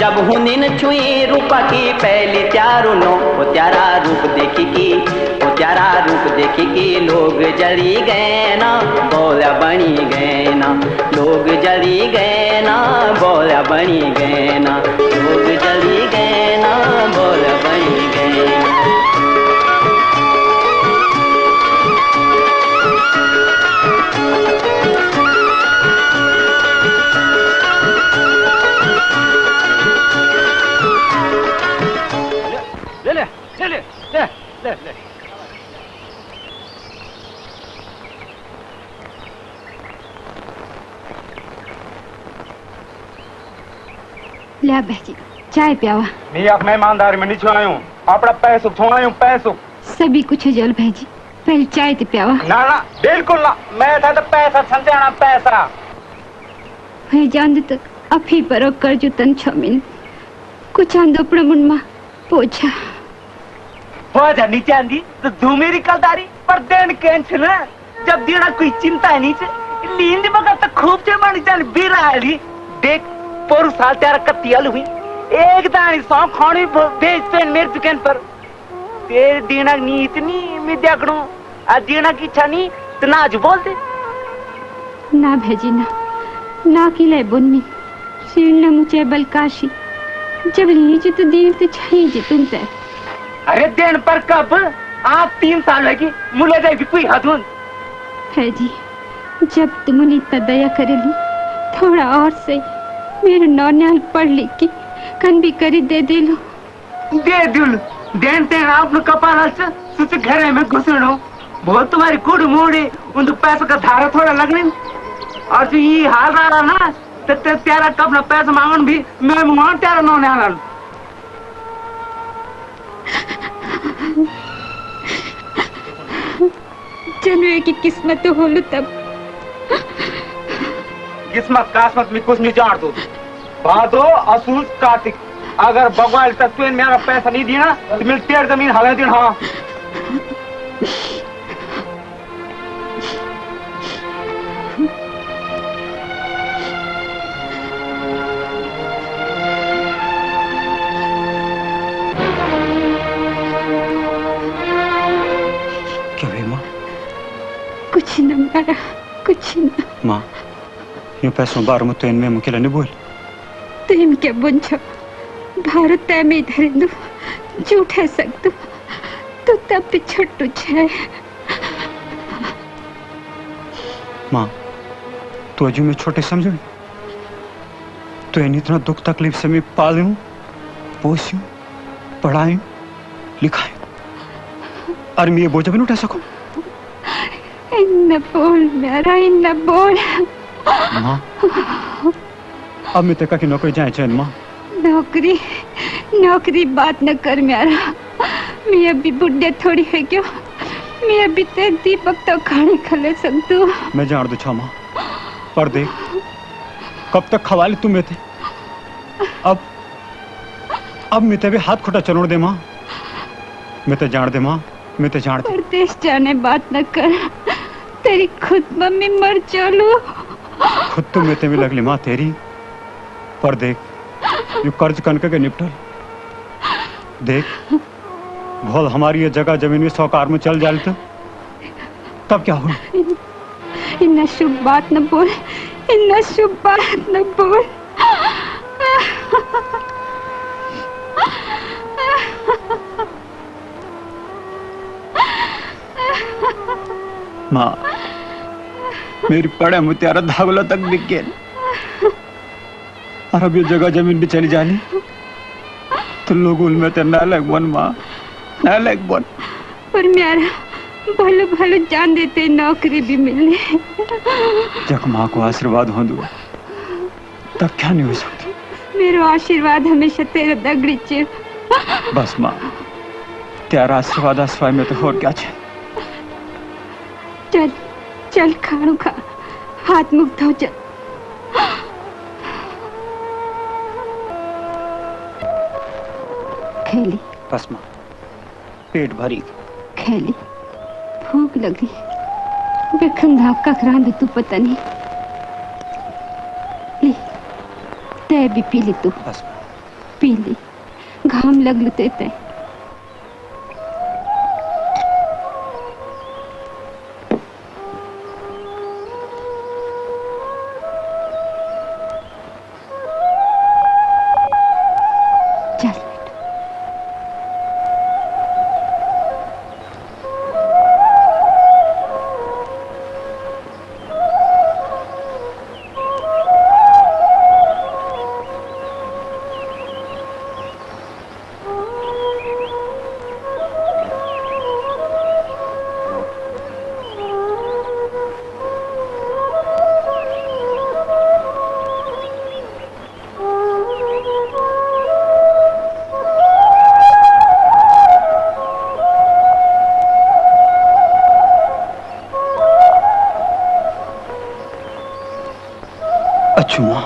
L: जब हुनिन छुई रूपा की पहली त्यारो नो वो त्यारा रूप देखी की वो त्यारा रूप देखी की लोग जली गए ना बोला बनी गए ना लोग जली गए ना बोला बनी गए ना लोग जली गए ना बोला बनी गए ना
I: ले बहजी चाय पियावा
E: नहीं अब मैं ईमानदारी में नहीं छुआयूं अपना पैसो छुआयूं पैसो
I: सभी कुछ जल बहजी पहले चाय ते पियावा
E: ना ना बिल्कुल ना मैं था तो पैसा संचाना पैसा
I: है जान तक अफी पर कर जो तन 6 मिनट कुछ आंदो अपने मन में पोछा
J: हो जा नीचे आंदी तो तू मेरी कलदारी पर देन कैंस ना जब देना कोई चिंता नहीं से लींद बगा तो खूब से मानी जान बिराली देख पर साल तेरा कत्तियाल हुई एक दानी सौ खानी भेज पेन मेरे दुकान पर तेरे देना नहीं इतनी मैं देखूं आज देना की इच्छा नहीं तो ना आज बोल दे
I: ना भेजी ना किले बुन्नी सीन मुझे बलकाशी जब ली जी तो देर तो चाहिए जी तुम पे
J: अरे देन पर कब आप 3 साल लगी मुले जाएगी कोई हदून
I: है जी जब तुमने इतना दया करेली थोड़ा और से मेरे नौनियाल पढ़ लिख के कन भी करी दे लो
J: दे दिल देन ते आप कपाल से सुच घरे में घुसड़ो बहुत तुम्हारी कुड़ मोड़ी उन तो पैसों का धारा थोड़ा लगने और जो ये हाल रहा ना तो तेरा कब ना पैसा मांगन भी मैं मांग तेरा नौनियाल
I: चलो की किस्मत तो होलो तब
E: किस्मत कास्मत में कुछ नहीं जान दो भादो असूल कार्तिक अगर भगवान तत्व मेरा पैसा नहीं दिया तो मेरी 13 जमीन हला दिन हाँ
C: क्या हुई माँ
I: कुछ न मारा कुछ न
C: माँ ये पैसों बार में तो इनमें मुकेला नहीं बोल
I: तो इनके बुंझो भारत में इधर इंदु झूठ है सकते तो तब भी छट्टू छे
C: माँ तो अजू में छोटे समझो तो इन इतना दुख तकलीफ से मैं पालूं पोसूं पढ़ाऊं लिखाऊं और मैं ये बोझ भी नहीं उठा सकूं
I: इन बोल मेरा इन बोल
C: माँ अब मैं तेका की नौकरी जाए चैन माँ
I: नौकरी बात न कर मेरा मैं अभी बुढ़े थोड़ी है क्यों मैं अभी ते दीपक तो खाने खले सकती
C: मैं जान दू छा माँ पर देख कब तक खवाली तुम में थे अब मैं तेरे हाथ खुटा चलोड़ दे माँ मैं तो जान दे माँ, मैं तो जान दे।
I: परदेश जाने बात न कर, तेरी खुद मम्मी मर चलो।
C: खुद तो मैं तेरे लगली माँ तेरी, पर देख यू कर्ज कनक के निपटल। देख भोल हमारी ये जगह जमीन में सौकार में चल जाए तो तब क्या हो?
I: इन्ना शुभ बात न बोल, इन्ना शुभ बात न बोल।
C: माँ मेरी पड़े मुत्यारा धागला तक बिक गए और अब ये जगह जमीन भी चली जानी तो लोग उनमें तो नालायक बन माँ, नालायक बन।
I: पर मेरा भलो भलो जान देते नौकरी भी मिलने।
C: जब माँ को आशीर्वाद हो दूँ तब क्या नहीं हो सकती?
I: मेरा आशीर्वाद हमेशा तेरे दगड़ी चे।
C: बस माँ तेरा आशीर्वाद आसवाई में तो और क्या चाहिए?
I: चल चल खाणू खा, हाथ मुख धो चल। खेली
C: बस माँ पेट भरी
I: खेली, भूख लगी बेखंधा ककरा दे तू पता नहीं। ले ते भी पी ली तू,
C: बस
I: पी ली, घाम लग लते ते।
C: अच्छू माँ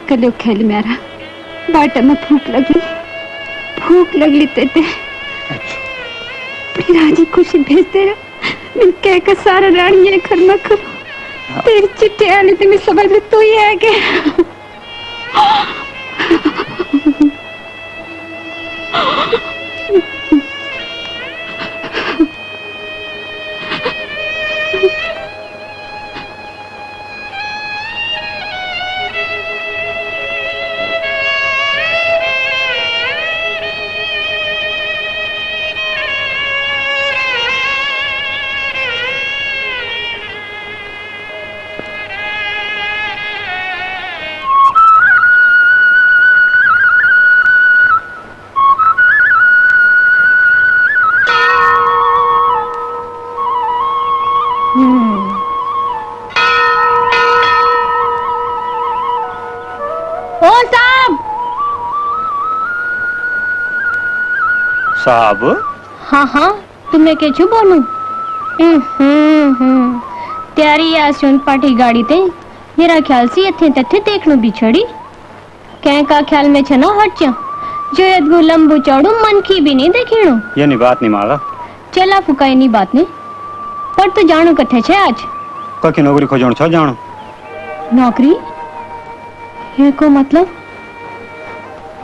I: कलो खेल मेरा बाटा में भूख लगली तेते बड़ी राजी खुशी भेजते रहा। मैं कह का सारा रानी ये घर में करो तेरी चिट्ठी आने ते मैं समझ ले तू ही है के।
C: साहब
D: हाँ हाँ तुम्हें के छू बोलूं? त्यारी आसुन पार्टी गाड़ी ते मेरा ख्याल से इथे तथे देखनो बिछड़ी कह का ख्याल में छनो हटचा जो यदगु लंबू चौड़ू मन की भी नहीं देखिनो।
C: ये नहीं बात नहीं माला
D: चला फुकाई नहीं बात नहीं पर तो जानो कथे छे आज
C: ककी नौकरी खोजण छ जानो।
D: नौकरी ये को मतलब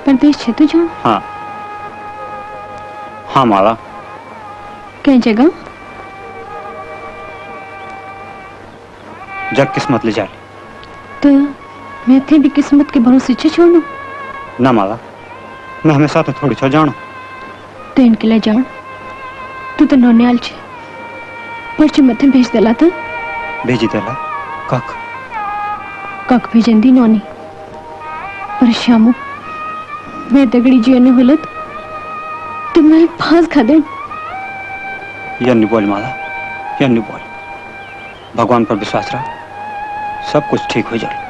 D: परदेश छे तू जानो?
C: हाँ हाँ माला
D: कई जगह
C: जग किस्मत ले जाए
D: तो मैं थे भी किस्मत के भरोसे छे छोड़ू
C: ना माला मैं हमेशा तो थोड़ी छो जानो
D: तो इनके लिए जान तू तो नौने आल छे पर्ची मथे भेज देला तो
C: भेजी देला कख
D: कख भेजंदी नौनी पर श्यामू मैं दगड़ी जी ने होलत तो मैं फांस खा दे
C: यन्नी बोल माला यन्नी बोल भगवान पर विश्वास रख सब कुछ ठीक हो जाए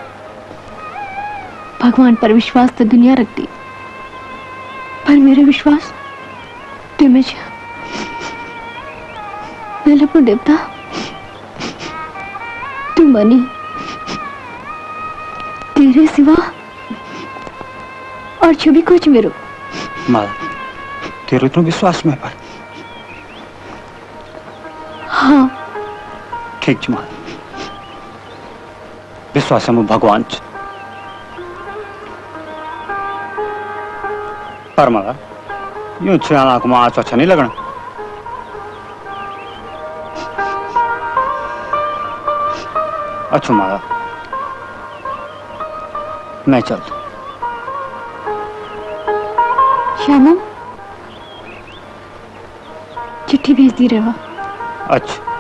D: भगवान पर विश्वास तो दुनिया रखती पर मेरे विश्वास तुम्हें मेरे पर देवता तू मनी तेरे सिवा और छवि कुछ मेरो
C: माला तेरे तो विश्वास में पर
D: हाँ
C: ठीक छ माला विश्वास है भगवान छ पर माला यूं छाना को मार अच्छा नहीं लगना अच्छा माला मैं चलता
D: श्यामू चिट्ठी भेज दी रेवा
C: अच्छा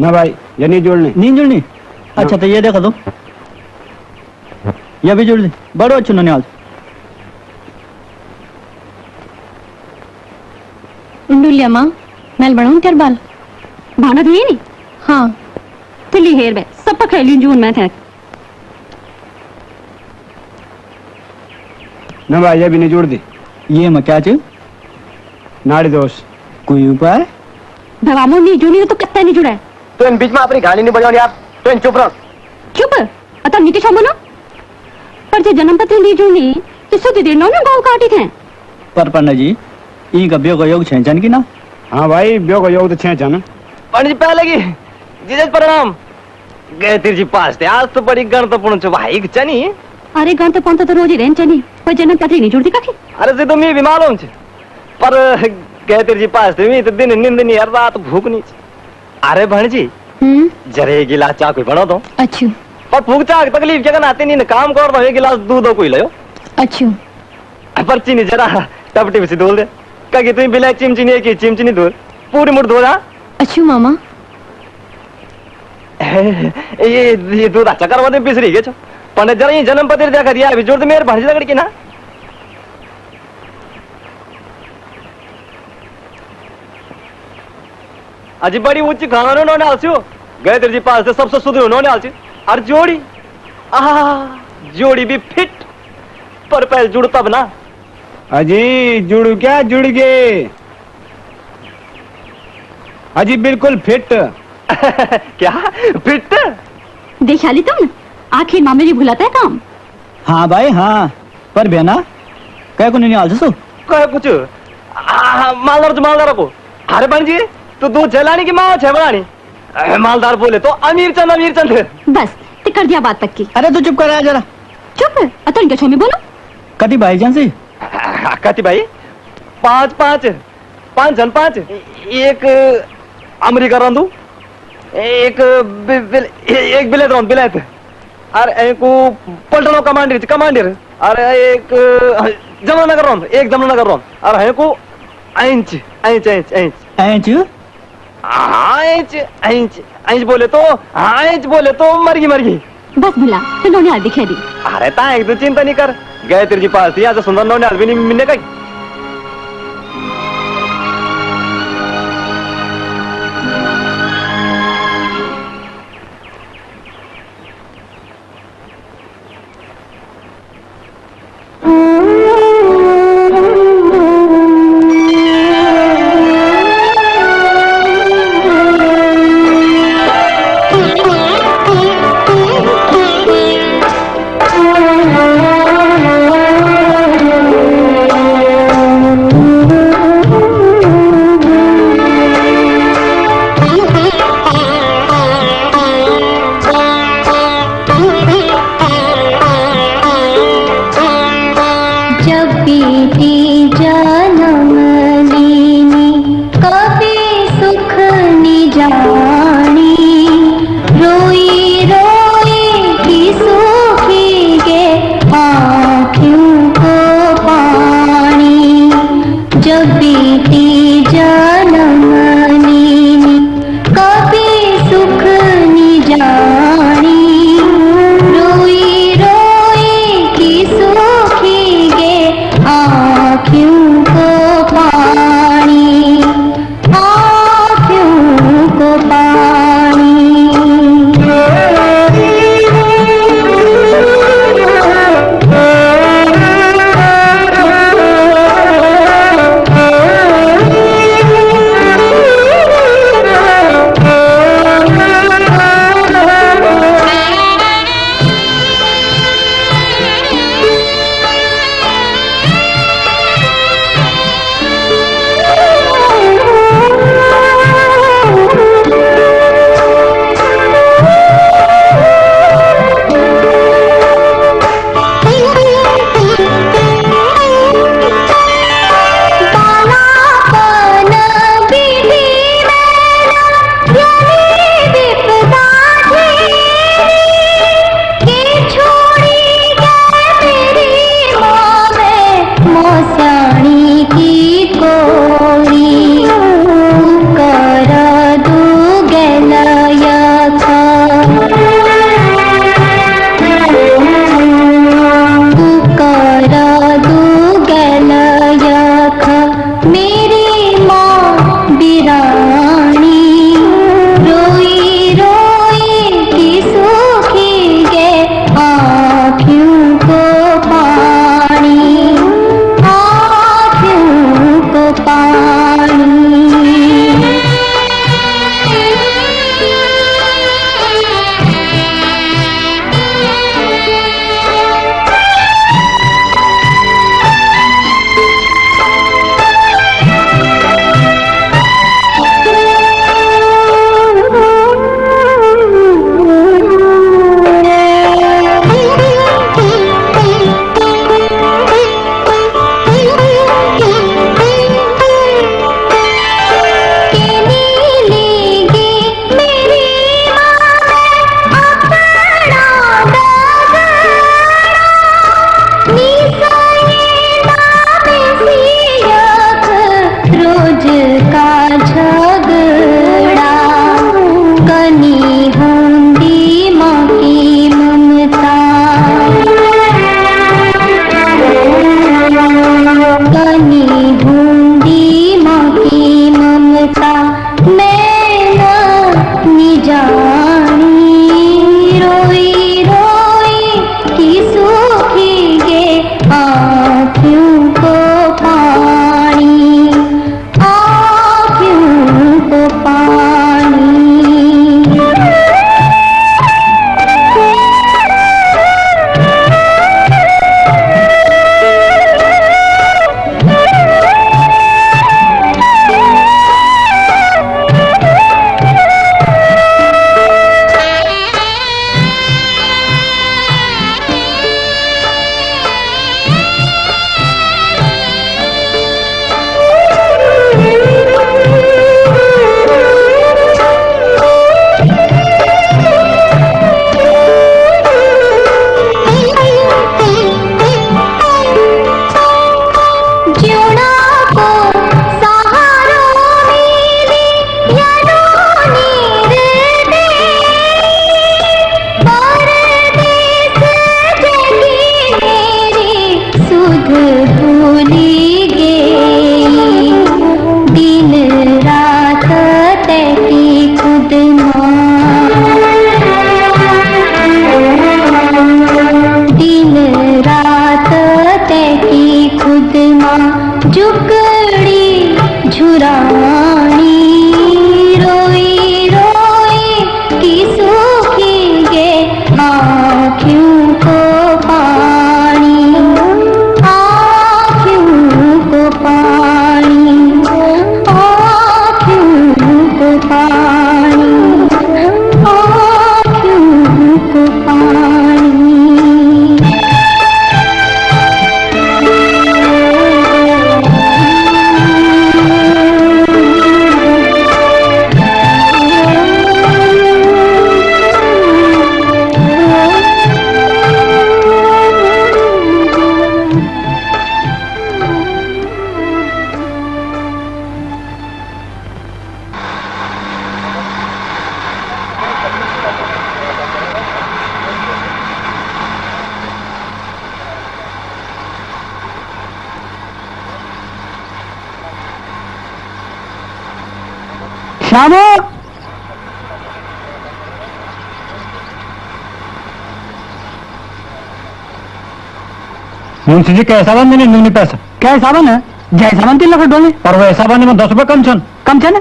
F: ना भाई ये नहीं जोड़नी अच्छा तो ये देखो तो ये भी जोड़ दे बड़ो अच्छो ननियाल
D: इंडुलिया माँ मैल बनाऊं तेरे बाल
I: भाना थी नहीं
D: हाँ
I: तुली हेर बे सब खेली जून में थे
F: ना भाई ये भी नहीं जोड़ दी ये मैं क्या चीज नाड़ी दोष कोई उपाय
I: भवामो नहीं जूनी तो कितना नहीं जुड़ा है
A: तो इन बीच में अपनी गाली नहीं बजाओ आप तो इन चुप रहो
I: चुप अतः नीति शोमनो पर जे जन्मपति नहीं जूनी तो सुधी देर ना गाँव काटी थे
F: पर पन्ना जी ई का ब्यो का योग छह जन की ना हाँ भाई ब्यो का योग तो छह जन
A: पंडित जी पहले की जीजस प्रणाम गए तीर जी पास थे आज तो बड़ी गणतपूर्ण चुप भाई चनी
I: अरे गण तो पंत तो रोज ही रहन चनी पर जन्मपति नहीं जुड़ती काकी
A: अरे से तो मैं भी मालूम छे पर गए तीर जी पास थे मैं तो दिन नींद नहीं हर रात भूख नहीं अरे भण जी जरे गिलास चाय कोई बना दो
D: अच्छू
A: पर भूख चाय तकलीफ जगह आते नहीं काम कर दो एक गिलास दूध दो कोई लो
D: अच्छू
A: पर चीनी जरा टपटी से धोल दे कहीं तुम बिना चिमची नहीं की चिमची नहीं धोल पूरी मुठ धो जा
D: अच्छू मामा
A: ये दूध अच्छा करवा दे पिसरी गे छो पण जरा ये जन्म पत्र देखा दिया अभी जोड़ दे मेरे भांजी लगड़ के ना अजी बड़ी ऊंची खाना उन्होंने आलसी हो गए तेरे जी पास से सबसे सुधरे उन्होंने आलसी और जोड़ी जोड़ी भी फिट पर पहले जुड़ तब ना
E: अजी जुड़ क्या जुड़ गए अजी बिल्कुल फिट
A: क्या फिट
I: देखा ली तुम आखिर मामे जी भुलाता है काम
F: हाँ भाई हाँ पर बेना कह को नहीं आल सो
A: कहे कुछ मालदार को अरे बन जी तू दूध चलानी की माँ छे बनानी मालदार बोले तो अमीर चंद
I: बस ते कर दिया बात तक की
F: अरे तू चुप कर जरा
I: चुप अतन क्या छो में बोलो
F: कति भाईजान से
A: कति भाई पांच एक अमेरिका रंदू एक बिलेत रंद बिलेत और एक पलटनो कमांडर और एक जमुनानगर रंद और है को इंच बोले तो मरगी
I: बस भुला तो नौने आल दिखे दी
A: अरे ता एक दो चिंता नहीं कर गए तेरे जी पास थी आज सुंदर नौने आल भी नहीं मिलने का
F: श्यामो
C: मुंशी जी कैसा बन नहीं नूनी पैसा
F: कैसा बन जैसा बन 3 लाख डोले
C: पर वैसा बने में 10 रुपए कम छन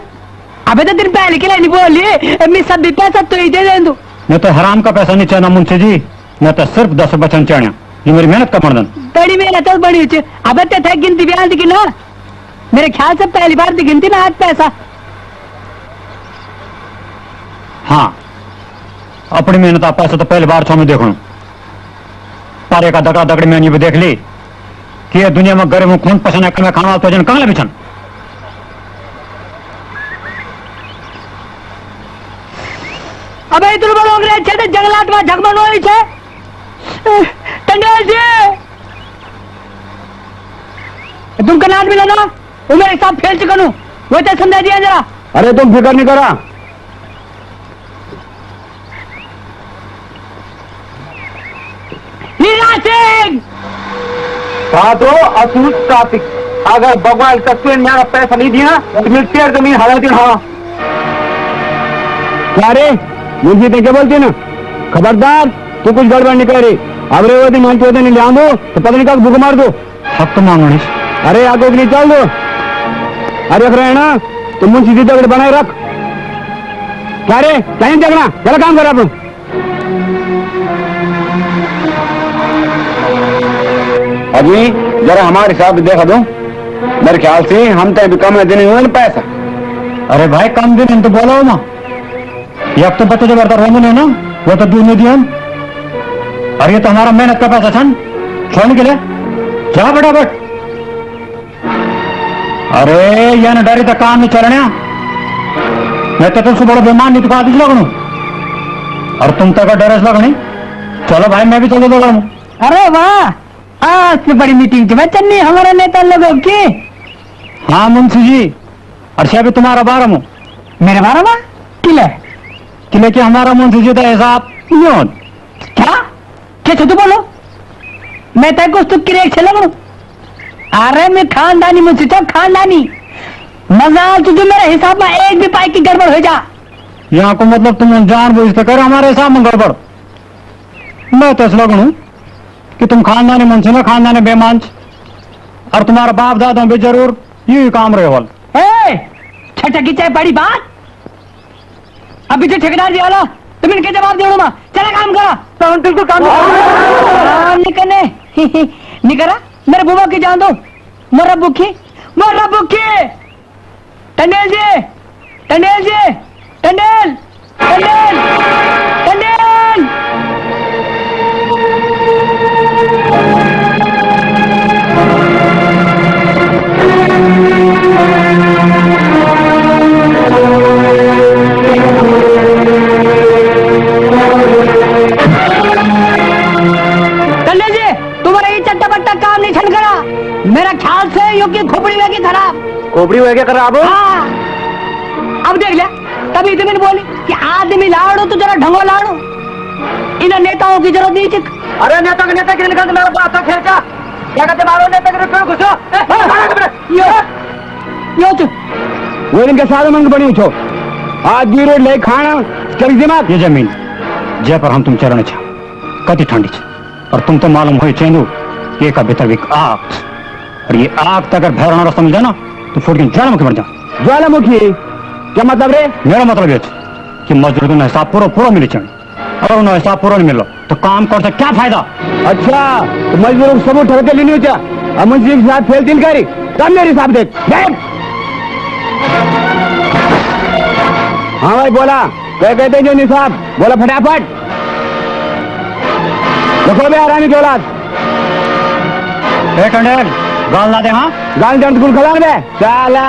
F: अबे तो दिन पहले के लिए बोली मैं सब भी पैसा तो ही दे दूं
C: मैं तो हराम का पैसा नहीं चाहना मुंशी जी मैं तो सिर्फ 10 रुपए छन चाहना ये मेरी मेहनत का मर्दन
F: बड़ी मेहनत है बड़ी अच्छी अब थे गिनती बयान दिखी ना मेरे ख्याल से पहली बार गिनती ना आज पैसा
C: हाँ अपनी मेहनत आप पैसा तो पहली बार छो में देखो पारे का दकड़ा दकड़ी मैंने भी देख ली कि ये दुनिया में गरीब खून पसंद है मैं खाना तो जन कहाँ ले बिछन
F: अबे इतने बड़े अंग्रेज छे तो जंगलात में झगमन होई छे टंडेल जी तुम कनाट मिला ना वो मेरे साथ फेल चुका हूं वो तो समझा दिया जरा
E: अरे तुम फिक्र नहीं करा
F: हीरा सिंह
E: तो असूल कार्तिक अगर भगवान तत्व मेरा पैसा नहीं दिया तो मेरी 13 जमीन हरा दी हाँ
F: क्या रे मुझे तो क्या बोलती ना खबरदार तू कुछ गड़बड़ नहीं कर रही अब रे वो दिन मान चौधरी नहीं ले आऊं तो पता नहीं कब भूख मार दो
C: सब तो मांगो
F: अरे आगे नहीं चल दो अरे रख रहे ना तुम मुझे सीधी दगड़ बनाए रख क्या रे कहीं जगना चलो काम करो आप
E: अभी जरा हमारे हिसाब देखा दो मेरे ख्याल से हम तो अभी कम देने हुए ना पैसा
C: अरे भाई कम दिन तो बोलो ना ये अब तो बच्चे जब रोमन है ना वो तो दूर नहीं दिया और ये तो हमारा मेहनत का पैसा छन छोड़ने के लिए जा फटाफट अरे यह न डरी तो काम नहीं चलने मैं तो तुमसे बड़ा बेमान नहीं तो आदि लगनू और तुम तक डरस लगनी चलो भाई मैं भी चलो दो
F: अरे वाह आज से बड़ी मीटिंग थी चन्नी हमारे नेता लोगों की
C: हाँ मुंशी जी अर्षा भी तुम्हारा बारह हूँ
F: मेरे बारे में
C: किले के हमारा मुंशी जी का हिसाब
F: क्या कैसे तू बोलो मैं तय को तुक की रेख लगू अरे मैं खानदानी मुंशी तो खानदानी मजाल तुझे मेरे हिसाब में एक भी पाई की गड़बड़ हो जा
C: यहाँ को मतलब तुम जान बूझते कर हमारे हिसाब में गड़बड़ मैं तो लगू कि तुम खानदानी मुंशी ना खानदानी बेमांच और तुम्हारा बाप दादा भी जरूर यही काम रहे वाल
F: छठा की चाहे बड़ी बात अभी जो ठेकेदार जी वाला तुम इनके जवाब दे मैं चला काम करा तो बिल्कुल काम निकलने निकला मेरे बुआ की जान दो मोरा बुखी टंडेल जी टंडेल जी टंडेल टंडेल टंडेल काम नहीं छन करा मेरा ख्याल से यो की खोपड़ी वेगी खराब
E: खोपड़ी वेगे खराब
F: हाँ अब देख ले तभी तुमने बोली कि आदमी लाड़ो तो जरा ढंगो लाड़ो इन नेताओं की जरूरत नहीं चिक
E: अरे नेता के निकल मेरा बात तो खेचा क्या कहते मारो नेता के क्यों घुसो
F: यो चुप
E: वो इनके साथ मंग बनी छो आज जी रोड ले खाना चल दिमाग
C: ये जमीन जय पर हम तुम चरण छा कति ठंडी छ और तुम तो मालूम हो चेंदू ये का भीतर एक आग और ये आग अगर भैरना रास्ता मिल जाए ना तो फूट के ज्वालामुखी मर जाओ
E: ज्वालामुखी क्या मतलब रे
C: मेरा मतलब ये कि मजदूर को हिसाब पूरा मिले चाहिए अगर उन्हें हिसाब पूरा नहीं मिलो तो काम करते क्या फायदा
E: अच्छा तो मजदूरों को सब ठरके लेनी हो चाह मुंशी के साथ फेल दिल करी तब मेरे हिसाब देख हाँ भाई बोला क्या कहते जो निसाब बोला फटाफट देखो बे आरामी की औलाद
C: टंडेल गाल ना दे हाँ
E: गाल दर्द गुल खदान बे साला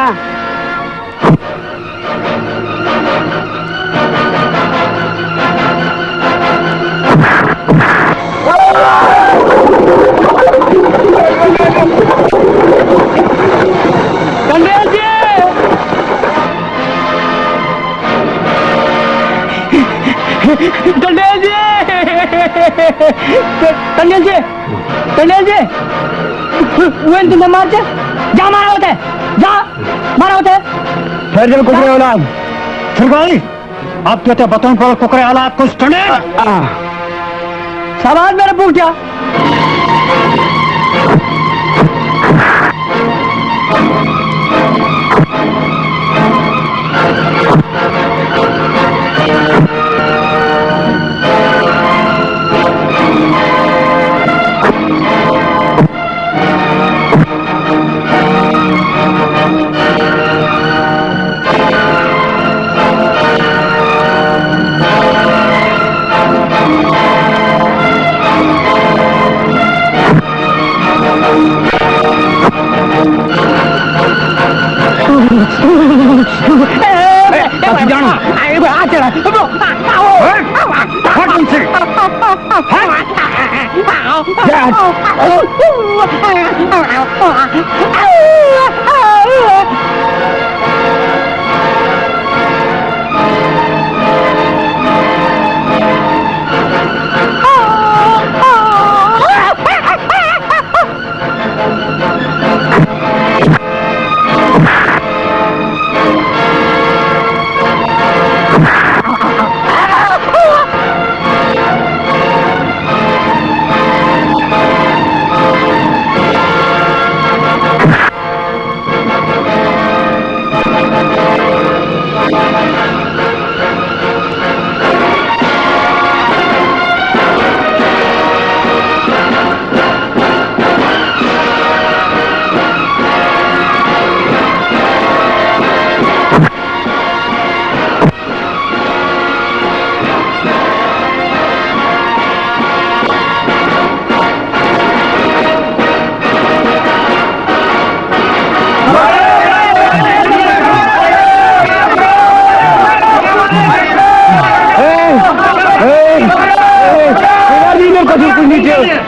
F: टंडेल जी टंडेल जी टंडेल जी टंडेल जी वो तुम्हें मार जा मारा होता है जा मारा होता है
E: फिर जब कुछ नहीं होना
C: फिर गई आप क्या बताऊं पर कुकरे हालात को स्टैंडर्ड
F: सामान मेरे पूछ क्या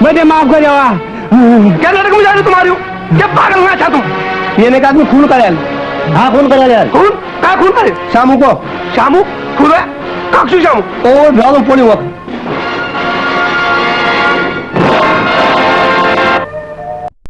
A: मुझे माफ कर जावा क्या नाटक में जा रहे तुम्हारी क्या पागल हुआ था तुम ये ने कहा खून करे हाँ खून करे यार खून क्या खून करे शामू को शामू खून है काक्षू शामू ओ भ्यालो पोली वक्त